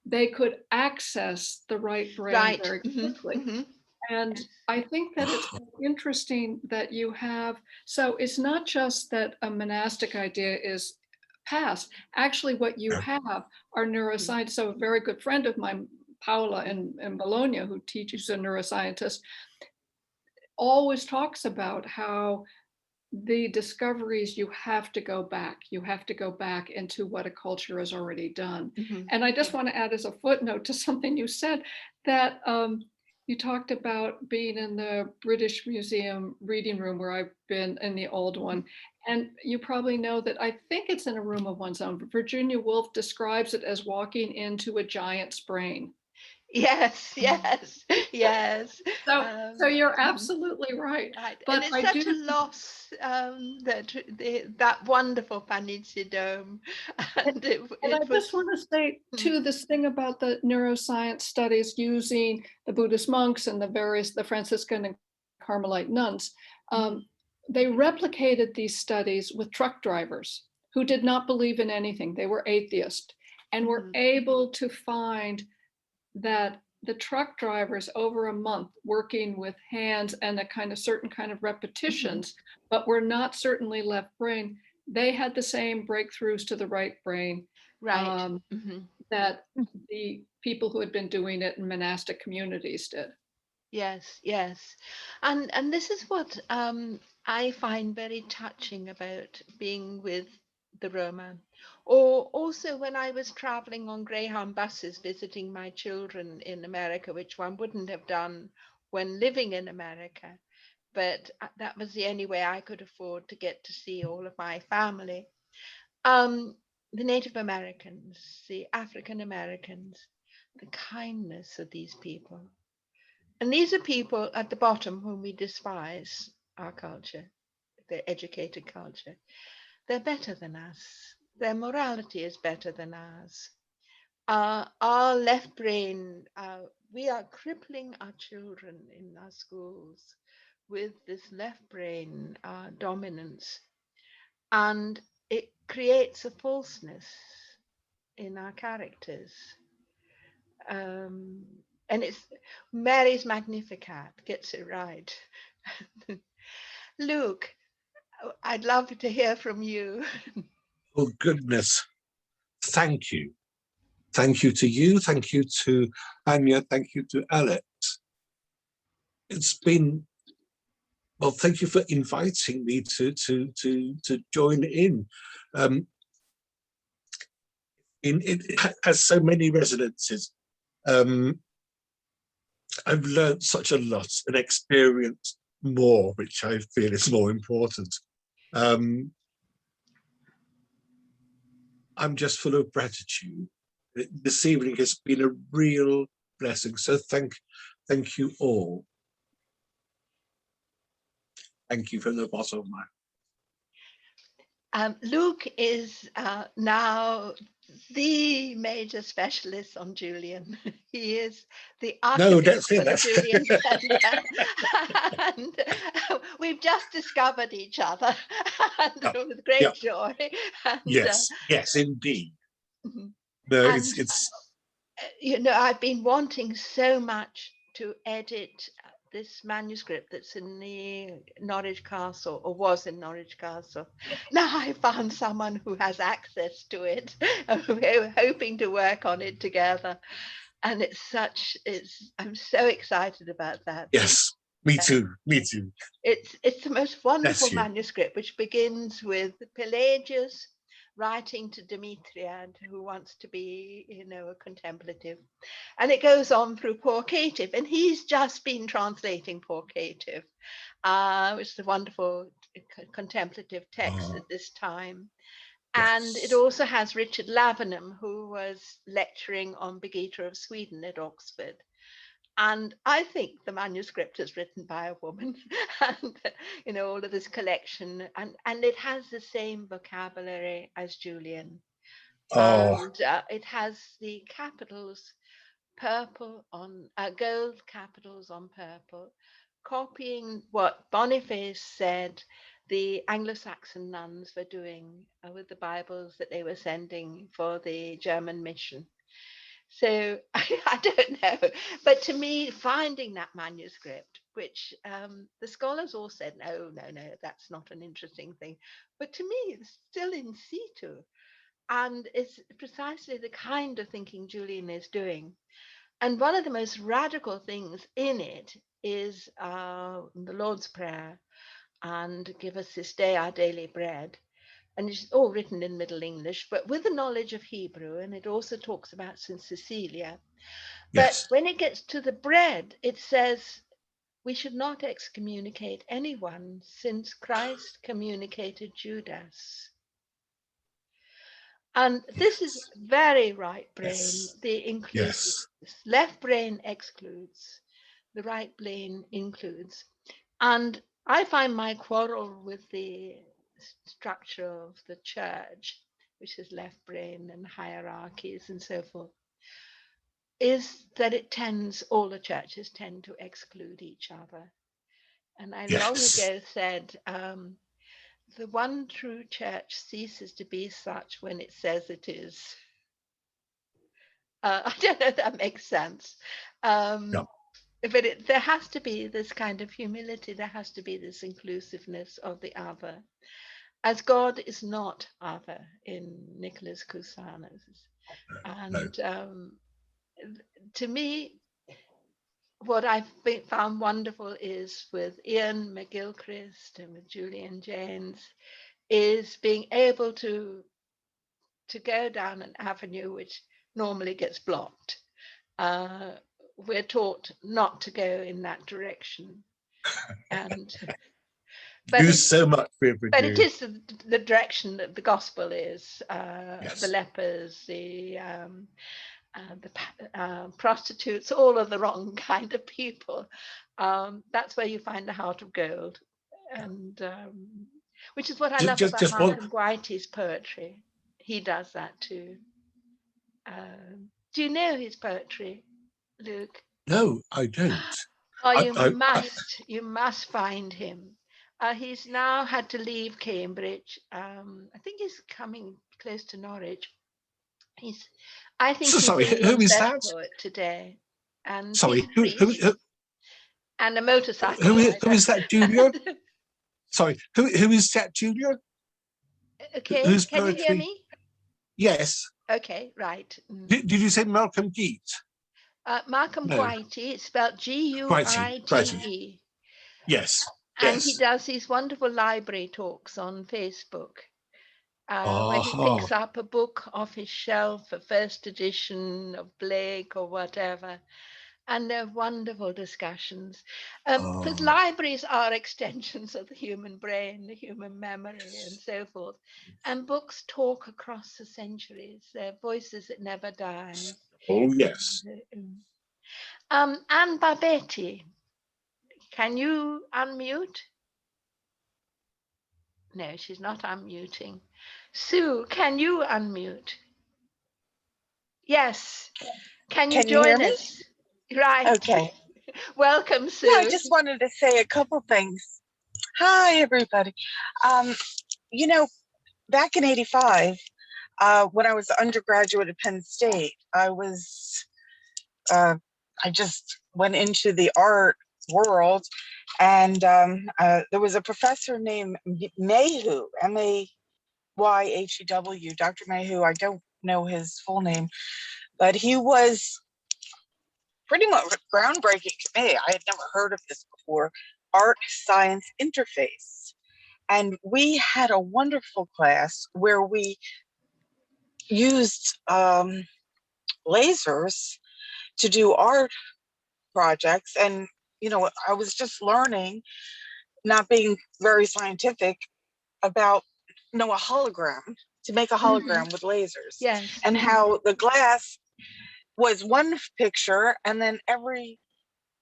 they could access the right brain Right. very Mhm. quickly. Mhm. And Yes. I think that it's interesting that you have, so it's not just that a monastic idea is past. Actually, what you have are Mhm. neuroscience. So a very good friend of mine, Paola Mhm. in Bologna, who teaches a neuroscientist, always talks about how the discoveries, you have to go back. You have to go back into what a culture has already done. Mhm. And I just Yeah. want to add as a footnote to something you said, that you talked about being in the British Museum reading room, where I've been in the old one. And you probably know that, I think it's in a room of one's own. Virginia Woolf describes it as walking into a giant's brain. Yes. Yes. Yes. So you're Mhm. absolutely right. Right. And But it's I such a do. loss that that wonderful Panici dome, and And I it just was. want to say Mm. too, this thing about the neuroscience studies using the Buddhist monks and the Franciscan and Carmelite nuns. Mhm. Um, they replicated these studies with truck drivers who did not believe in anything. They were atheist, and were Mhm. able to find that the truck drivers, over a month working with hands and a kind of certain kind of Mhm. repetitions, but were not certainly left brain, they had the same breakthroughs to the right brain, Right. um, Mhm. that the people who had been doing it in monastic communities did. Yes, yes. And this is what I find very touching about being with the Roma. Or also when I was traveling on Greyhound buses visiting my children in America, which one wouldn't have done when living in America. But that was the only way I could afford to get to see all of my family. Um, the Native Americans, the African Americans, the kindness of these people, and these are people at the bottom whom we despise our culture, their educated culture. They're better than us. Their morality is better than ours. our left brain, we are crippling our children in our schools with this left brain dominance, and it creates a falseness in our characters. Um, and it's Mary's Magnificat gets it right. Luke, I'd love to hear from you. Oh, goodness. Thank you. Thank you to you. Thank you to Anya. Thank you to Alex. It's been, well, thank you for inviting me to join in. It has so many resonances. I've learned such a lot and experienced more, which I feel is more important. I'm just full of gratitude. This evening has been a real blessing. So thank you all. Thank you from the bottom of my heart. Luke is now the major specialist on Julian. He is the archivist for the Julian Calendar. And we've just discovered each other and with great joy. And, yes, indeed. No, it's you know, I've been wanting so much to edit this manuscript that's in the Norwich Castle, or was in Norwich Castle. Now I found someone who has access to it. We're hoping to work on it together, and I'm so excited about that. Yes, me too. It's the most wonderful manuscript, which begins with Pelagius writing to Demetria, who wants to be, you know, a contemplative. And it goes on through Poor Caitiff, and he's just been translating Poor Caitiff, which is a wonderful contemplative text at this time. And it also has Richard Lavenham, who was lecturing on Birgitta of Sweden at Oxford. And I think the manuscript is written by a woman, and you know, all of this collection, and it has the same vocabulary as Julian. And it has the capitals purple on gold capitals on purple, copying what Boniface said the Anglo-Saxon nuns were doing with the Bibles that they were sending for the German mission. So I don't know, but to me, finding that manuscript, which the scholars all said, no, that's not an interesting thing, but to me, it's still in situ, and it's precisely the kind of thinking Julian is doing. And one of the most radical things in it is the Lord's Prayer and give us this day our daily bread. And it's all written in Middle English, but with the knowledge of Hebrew. And it also talks about St. Cecilia. But when it gets to the bread, it says we should not excommunicate anyone since Christ communicated Judas. And this is very right brain, the inclusive. Left brain excludes, the right brain includes. And I find my quarrel with the structure of the church, which is left brain and hierarchies and so forth, is that all the churches tend to exclude each other. And I long ago said, the one true church ceases to be such when it says it is. I don't know if that makes sense. But there has to be this kind of humility. There has to be this inclusiveness of the other, as God is not other in Nicholas Cusanus. And to me, what I've found wonderful is with Ian McGilchrist and with Julian Jaynes is being able to go down an avenue which normally gets blocked. We're taught not to go in that direction, and but it is the direction that the gospel is. The lepers, the prostitutes, all of the wrong kind of people. That's where you find the heart of gold, and which is what I love about Malcolm Whitey's poetry. He does that too. Do you know his poetry, Luke? No, I don't. Oh, I, I, I, you must find him. He's now had to leave Cambridge. I think he's coming close to Norwich. He's, I think so he's sorry, who England's is best that? poet today, and he's Sorry, a priest and a motorcycle who rider. is that, Julia? Sorry, who is that, Julia? Okay, Whose can you hear poetry? me? Yes. Okay, right. Did you say Malcolm Geet? Malcolm No, Guite, it's spelled Brighty. Guite, Yes, and he yes. does these wonderful library talks on Facebook. Where he Oh, picks up a book off his shelf, a first edition of Blake or whatever, and they're wonderful discussions. Because oh, libraries are extensions of the human brain, the human memory, and so forth. And books talk across the centuries. They're voices that never die. oh, yes. Anne Barbetti, can you unmute? No, she's not unmuting. Sue, can you unmute? Yes. Can you Can you hear join me? us? Right. Okay. Welcome, Yeah, I Sue. just wanted to say a couple things. Hi, everybody. Um, you know, back in '85, when I was undergraduate at Penn State, I just went into the art world, and there was a professor named Mayhew, Mayhew, Dr. Mayhew. I don't know his full name, but he was pretty much groundbreaking to me. I had never heard of this before. Art science interface. And we had a wonderful class where we used lasers to do art projects. And, you know, I was just learning, not being very scientific, about, you know, a hologram, to make a hologram with lasers. Yes. And how the glass was one picture, and then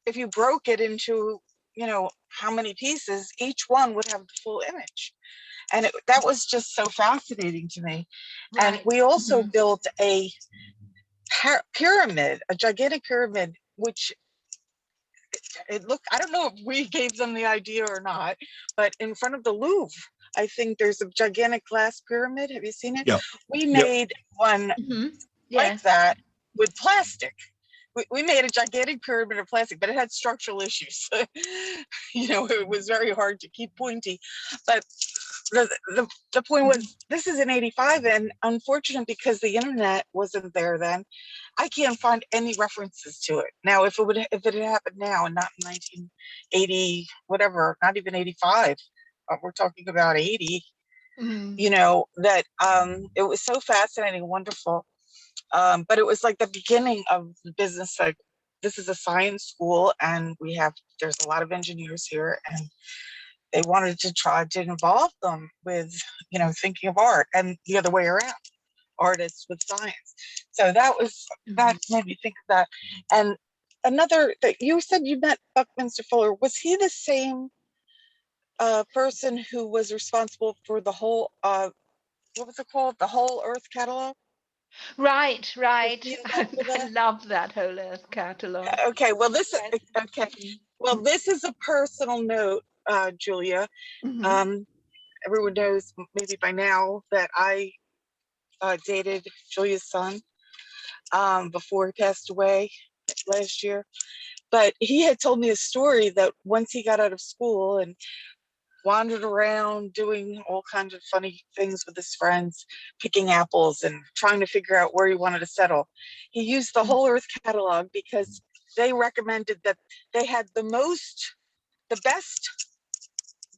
if you broke it into, you know, how many pieces, each one would have the full image. And that was just so fascinating to me. And Right. we also built a pyramid, a gigantic pyramid, which it looked, I don't know if we gave them the idea or not, but in front of the Louvre, I think there's a gigantic glass pyramid. Have you seen it? Yeah, We yeah. made one like Yes. that with plastic. We made a gigantic pyramid of plastic, but it had structural issues. You know, it was very hard to keep pointy. But the point was, this is in '85, and unfortunate because the internet wasn't there then, I can't find any references to it. Now, if it had happened now and not in 1980, whatever, not even '85, we're talking about '80, you know, that it was so fascinating, wonderful. But it was like the beginning of the business. Like, this is a science school, and there's a lot of engineers here, and they wanted to try to involve them with, you know, thinking of art, and the other way around, artists with science. So that made me think of that. And another that you said, you met Buckminster Fuller. Was he the same person who was responsible for the whole what was it called? The Whole Earth catalog? Right. Was he involved with I that? love that whole Earth catalog. Okay, well Right. this is a personal note, Julia. Everyone knows maybe by now that I dated Julia's son before he passed away last year. But he had told me a story that once he got out of school and wandered around doing all kinds of funny things with his friends, picking apples and trying to figure out where he wanted to settle, he used the Whole Earth catalog because they recommended that they had the best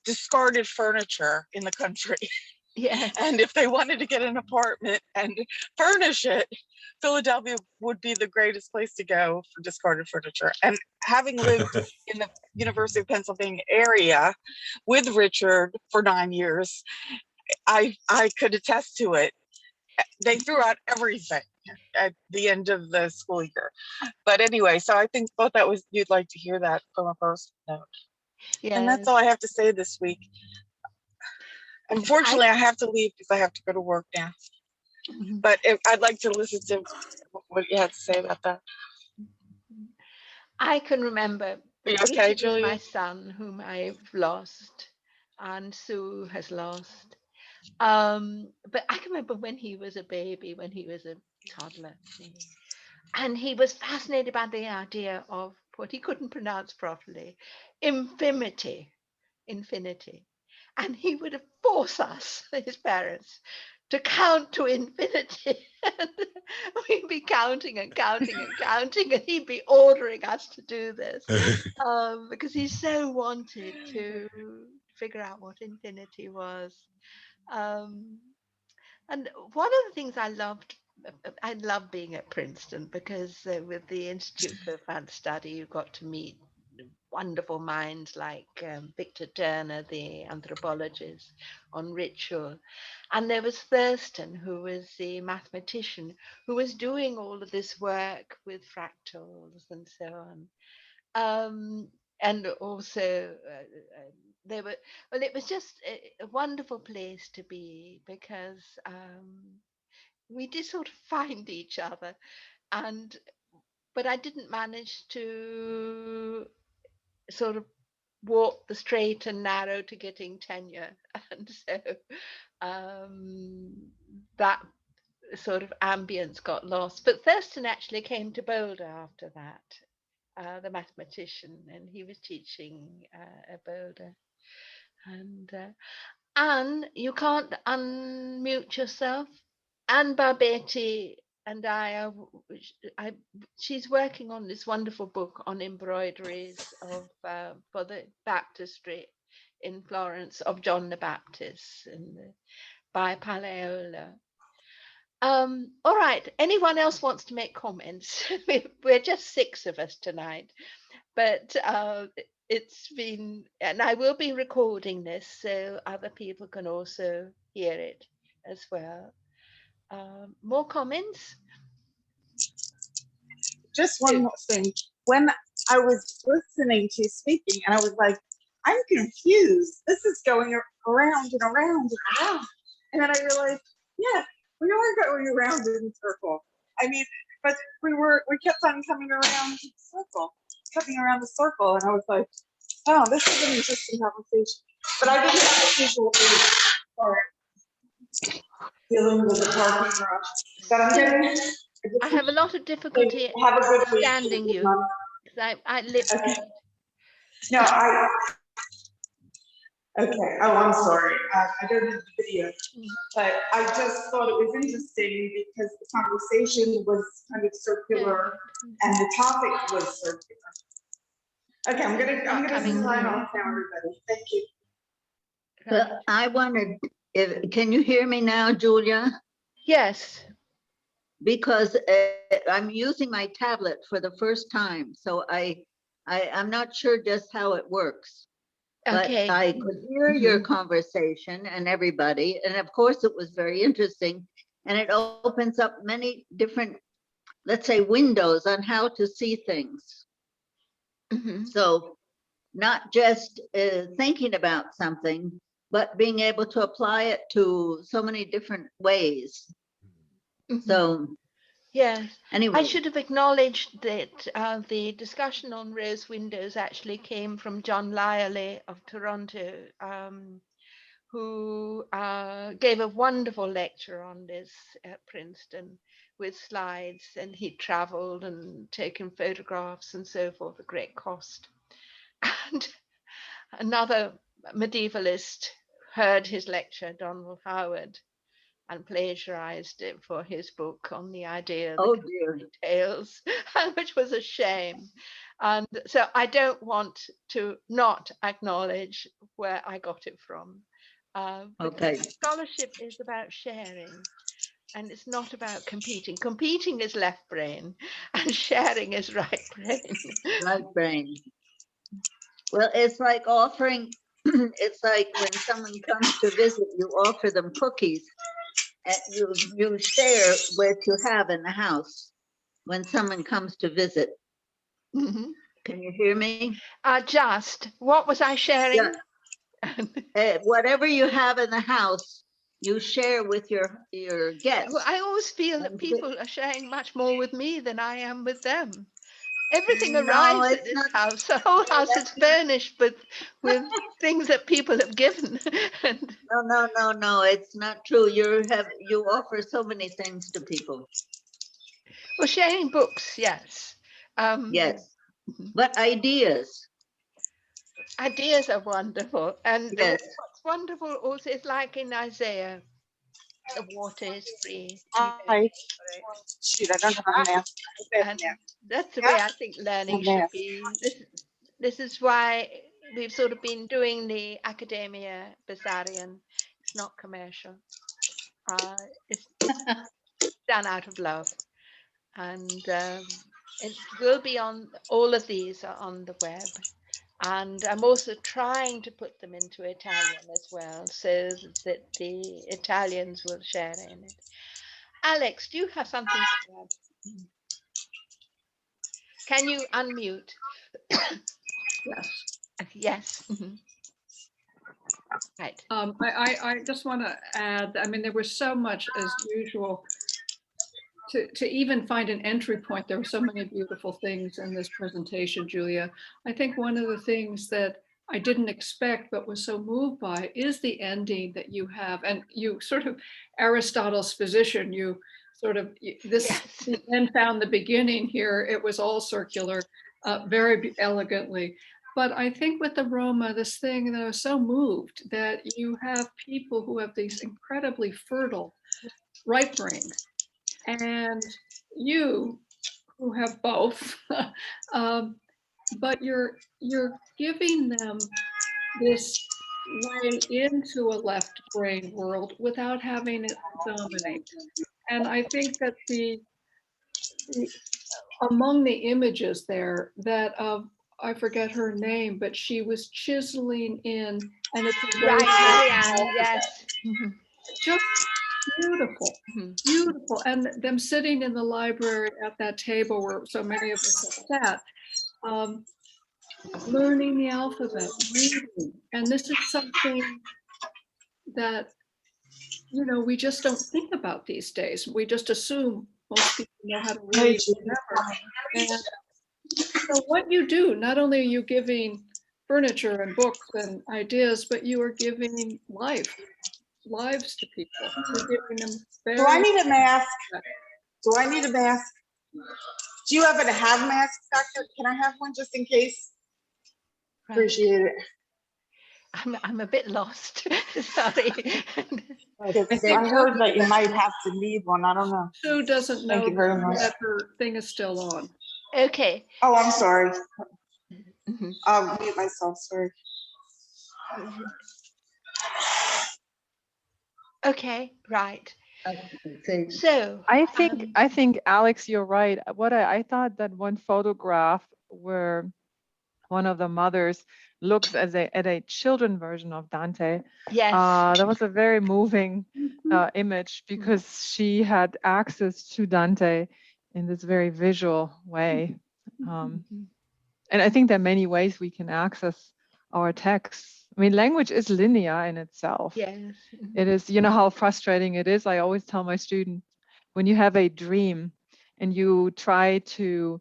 discarded furniture in the country. Yes. And if they wanted to get an apartment and furnish it, Philadelphia would be the greatest place to go for discarded furniture. And having lived in the University of Pennsylvania area with Richard for 9 years, I could attest to it. They threw out everything at the end of the school year. But anyway, so I thought that was, you'd like to hear that from a personal note. And that's Yes. all I have to say this week. Unfortunately, I have to leave because I have to go to work now. But I'd like to listen to what you had to say about that. I can remember Are you okay, Richard was my Julia? son, whom I've lost, and Sue has lost. But I can remember when he was a baby, when he was a toddler, and he was fascinated by the idea of what he couldn't pronounce properly, infinity, infinity. And he would force us, his parents, to count to infinity. And we'd be counting and counting and counting, and he'd be ordering us to do this because he so wanted to figure out what infinity was. Um, and one of the things I love being at Princeton because with the Institute for Advanced Study, you got to meet wonderful minds like Victor Turner, the anthropologist, on ritual. And there was Thurston, who was the mathematician, who was doing all of this work with fractals and so on. And also, they were, well, it was just a wonderful place to be because we did sort of find each other. And but I didn't manage to sort of walk the straight and narrow to getting tenure. And so that sort of ambience got lost. But Thurston actually came to Boulder after that, the mathematician, and he was teaching at Boulder. And Anne, you can't unmute yourself. Anne Barbetti and she's working on this wonderful book on embroideries of for the baptistry in Florence of John the Baptist by Palaiola. All right. Anyone else wants to make comments? We're just 6 of us tonight, but it's been, and I will be recording this so other people can also hear it as well. More comments? Just one more thing. When I was listening to you speaking, and I was like, I'm confused. This is going around and around and around. And then I realized, yeah, we are going around in a circle. I mean, but we kept on coming around the circle, coming around the circle. And I was like, oh, this is an interesting conversation. But I didn't have the usual for dealing with the parking garage. But I'm getting. I have a lot of difficulty Have a good week. understanding you. I lip read. No, okay. Oh, I'm sorry. I don't have the video, but I just thought it was interesting because the conversation was kind of circular and the topic was circular. Okay, I'm gonna sign off now, everybody. Thank you. But I wanted, can you hear me now, Julia? Yes. Because I'm using my tablet for the first time, so I'm not sure just how it works. Okay. But I could hear your conversation and everybody, and of course it was very interesting, and it opens up many different, let's say, windows on how to see things. So not just thinking about something, but being able to apply it to so many different ways. So yes, anyway, I should have acknowledged that the discussion on rose windows actually came from John Lyerly of Toronto, who gave a wonderful lecture on this at Princeton with slides, and he traveled and taken photographs and so forth at great cost. And another medievalist heard his lecture, Donald Howard, and plagiarized it for his book on the idea of the Canterbury Tales, which was a shame. And so I don't want to not acknowledge where I got it from. Because scholarship is about sharing, and it's not about competing. Competing is left brain, and sharing is right brain. Right brain. Well, it's like offering, it's like when someone comes to visit, you offer them cookies. And you share what you have in the house when someone comes to visit. Can you hear me? Just what was I sharing? Yeah. Whatever you have in the house, you share with your guests. Well, I always feel that people are sharing much more with me than I am with them. Everything No, arrives at it's this not. house. The whole house is furnished with things that people have given. And No, it's not true. You offer so many things to people. well, sharing books, yes. Yes, but ideas. Ideas are wonderful. And Yes. what's wonderful also is like in Isaiah, the water is free. You don't Hi. pay for it. Shoot, I don't have a mask. And that's the way I think learning should be. This is why we've sort of been doing the academia Bessarion. It's not commercial. It's done out of love, and it will be on. All of these are on the web, and I'm also trying to put them into Italian as well, so that the Italians will share in it. Alex, do you have something to add? Can you unmute? Yes. Yes. Mhm. Right. I just want to add, I mean, there was so much as usual to even find an entry point. There were so many beautiful things in this presentation, Julia. I think one of the things that I didn't expect but was so moved by is the ending that you have. And you sort of, Aristotle's physician, you sort of, this Yes. then found the beginning here. It was all circular, very elegantly. But I think with the Roma, this thing that I was so moved that you have people who have these incredibly fertile right brains, and you who have both, but you're giving them this way into a left brain world without having it dominate. And I think that the among the images there that I forget her name, but she was chiseling in, and it's a Right, way Marianne. Yes. just beautiful, Mhm. beautiful. And them sitting in the library at that table where so many of us have sat, learning the alphabet, reading. And this is something that, you know, we just don't think about these days. We just assume most people know how to read, whatever. And so what you do, not only are you giving furniture and books and ideas, but you are giving lives to people. You're giving them Do I very, need a mask? Do I need a mask? Do you happen to have masks, Doctor? Can I have one just in case? Right. Appreciate it. I'm a bit lost. Sorry. I heard that you might have to need one. I don't know. Sue doesn't Thank know you very much. that her thing is still on. Okay. Oh, I'm sorry. Mhm. I'll mute myself. Sorry. Okay. Right. Okay. So I think Alex, you're right. What I thought that one photograph where one of the mothers looks at a children version of Dante. yes. That was a very moving image because she had access to Dante in this very visual way. And I think there are many ways we can access our texts. I mean, language is linear in itself. Yes. It is, you know how frustrating it is. I always tell my students, when you have a dream and you try to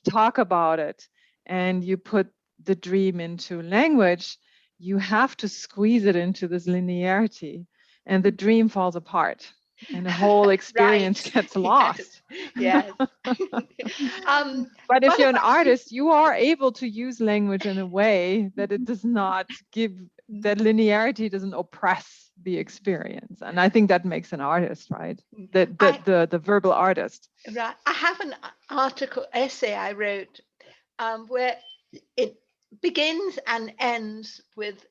talk about it and you put the dream into language, you have to squeeze it into this linearity and the dream falls apart and the whole experience Right. gets lost. Yes. But if What you're an about you? artist, you are able to use language in a way that it does not give, that linearity doesn't oppress the experience. And I think that makes an artist, right? The verbal artist. Right. I have an article essay I wrote where it begins and ends with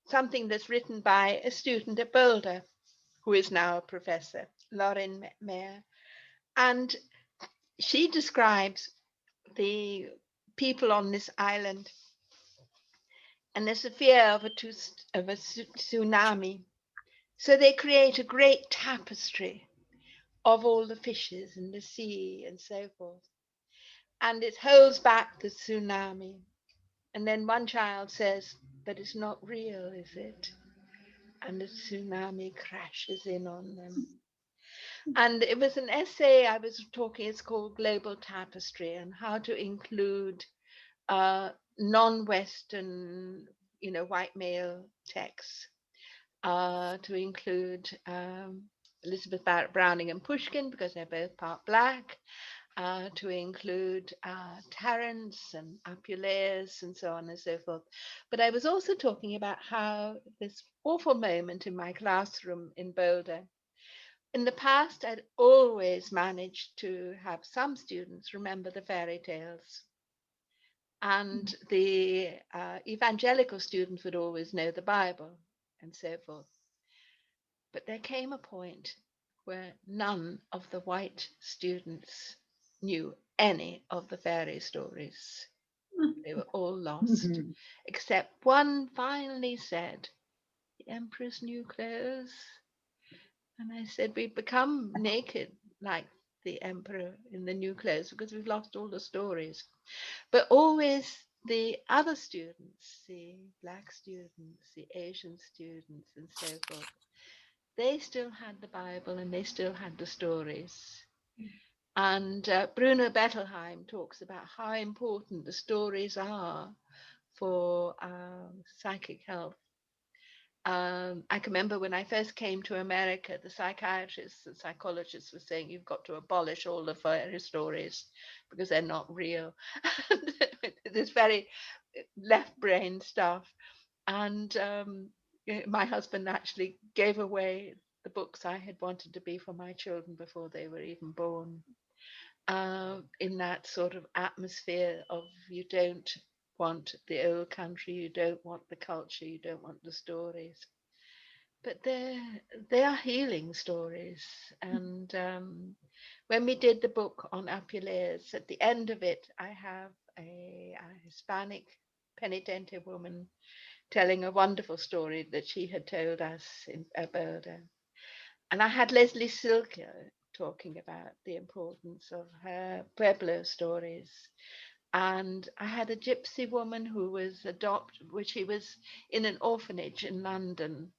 something that's written by a student at Boulder, who is now a professor, Lauren Mayer, and she describes the people on this island, and there's a fear of a tsunami. So they create a great tapestry of all the fishes in the sea and so forth. And it holds back the tsunami. And then one child says, but it's not real, is it? and a tsunami crashes in on them. And it was an essay I was talking, it's called Global Tapestry, and how to include non-Western, white male texts, to include Elizabeth Barrett Browning and Pushkin, because they're both part black, to include Terence and Apuleius and so on and so forth. But I was also talking about how this awful moment in my classroom in Boulder, in the past, I'd always managed to have some students remember the fairy tales. And the evangelical students would always know the Bible and so forth. But there came a point where none of the white students knew any of the fairy stories. They were all lost, except one finally said, "The Emperor's New Clothes." And I said, "We've become naked like the Emperor in the new clothes because we've lost all the stories." But always the other students, the black students, the Asian students, and so forth, they still had the Bible and they still had the stories. And Bruno Bettelheim talks about how important the stories are for psychic health. I can remember when I first came to America, the psychiatrists and psychologists were saying you've got to abolish all the fairy stories because they're not real. This very left brain stuff. And my husband actually gave away the books I had wanted to be for my children before they were even born, in that sort of atmosphere of you don't want the old country, you don't want the culture, you don't want the stories. But they are healing stories. And when we did the book on Apuleius, at the end of it, I have a Hispanic penitentiary woman telling a wonderful story that she had told us in Alberta. And I had Leslie Silke talking about the importance of her Pueblo stories. And I had a gypsy woman who was adopted, which she was in an orphanage in London.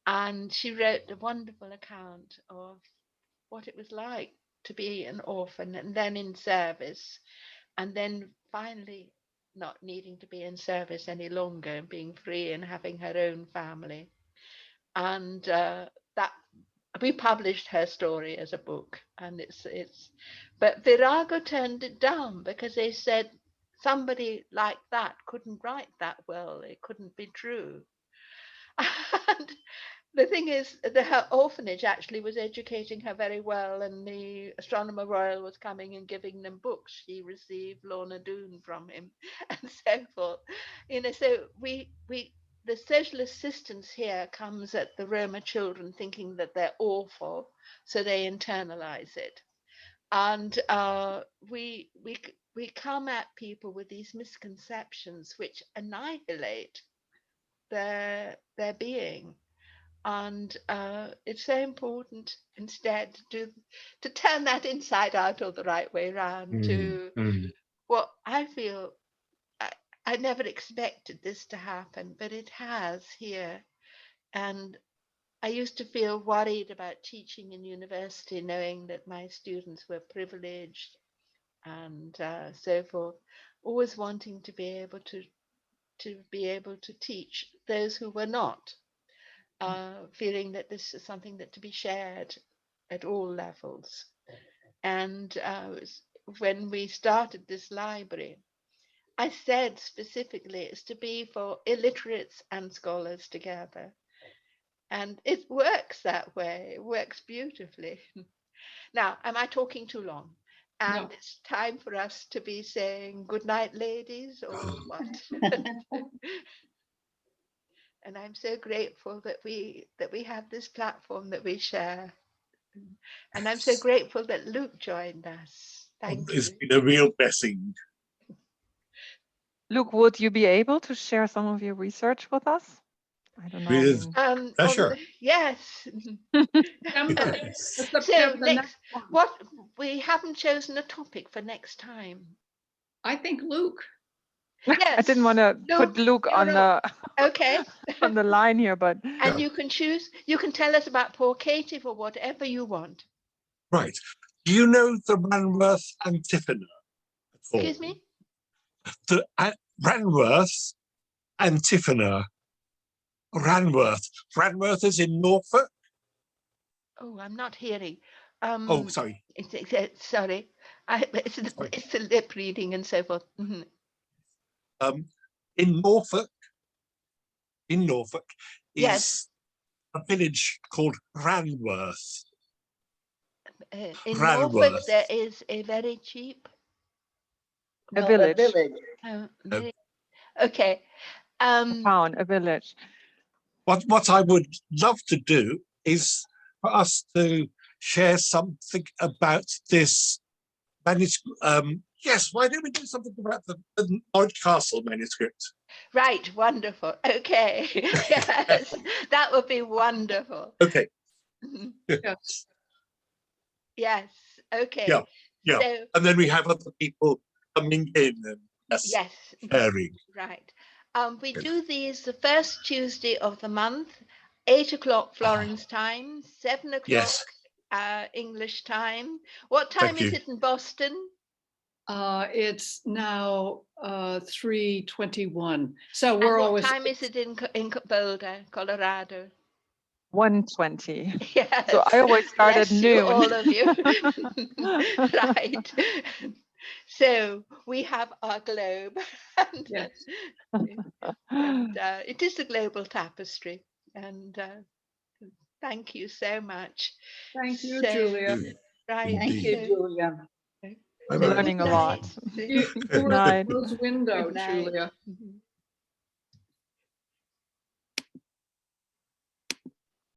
And she wrote a wonderful account of what it was like to be an orphan and then in service, and then finally not needing to be in service any longer and being free and having her own family. And that we published her story as a book, and but Virago turned it down because they said somebody like that couldn't write that well, it couldn't be true. And the thing is, her orphanage actually was educating her very well, and the Astronomer Royal was coming and giving them books. She received Lorna Doone from him, and so forth. So the social assistance here comes at the Roma children thinking that they're awful, so they internalize it, and we come at people with these misconceptions which annihilate their being. And it's so important instead to turn that inside out or the right way around to what I feel. I never expected this to happen, but it has here. And I used to feel worried about teaching in university, knowing that my students were privileged and so forth, always wanting to be able to teach those who were not. Feeling that this is something that to be shared at all levels. And when we started this library, I said specifically it's to be for illiterates and scholars together. And it works that way. It works beautifully. Now, am I talking too long? And No. it's time for us to be saying good night, ladies, or what? And I'm so grateful that we have this platform that we share. And I'm so grateful that Luke joined us. Thank It's you. been a real blessing. Luke, would you be able to share some of your research with us? I don't know. With pleasure. Yes. September. So The next, next one. what we haven't chosen a topic for next time. I think Luke. I didn't want to put Luke you're on the okay. on the line here, but And Yeah. you can choose, you can tell us about poor Katie for whatever you want. Right. Do you know the Ranworth Antiphona at all? Excuse me? The Ranworth Antiphona. Ranworth. Ranworth is in Norfolk. Oh, I'm not hearing. Oh, sorry. Sorry. It's the lip reading and so forth. Mhm. In Norfolk is Yes. a village called Ranworth. In Norfolk, Ranworth. there is a very cheap. a No, village, Very, okay. a town, a village. What I would love to do is for us to share something about this manuscript. Yes, why don't we do something about the Norwich Castle manuscript? Right. Wonderful. Okay. Yes, that would be wonderful. Okay. Mhm. Yes. Yes. Okay. Yeah, yeah. So And then we have other people coming in and yes. sharing. Right. We Yes. do these the first Tuesday of the month, 8 o'clock Florence time, 7 o'clock Yes. English time. What time Thank is you. it in Boston? It's now 3:21. So And we're what always time is it in Boulder, Colorado? 1:20. Yes. So I always start at Bless you, noon. all of you. Right. So we have our globe, and, Yes. it is a global tapestry. And thank you so much. Thank you, So, Julia. right. Thank you, Indeed. Julia. Bye I'm So bye. learning good a lot. night. You were at Night. the closed window, Good night. Julia. Mhm.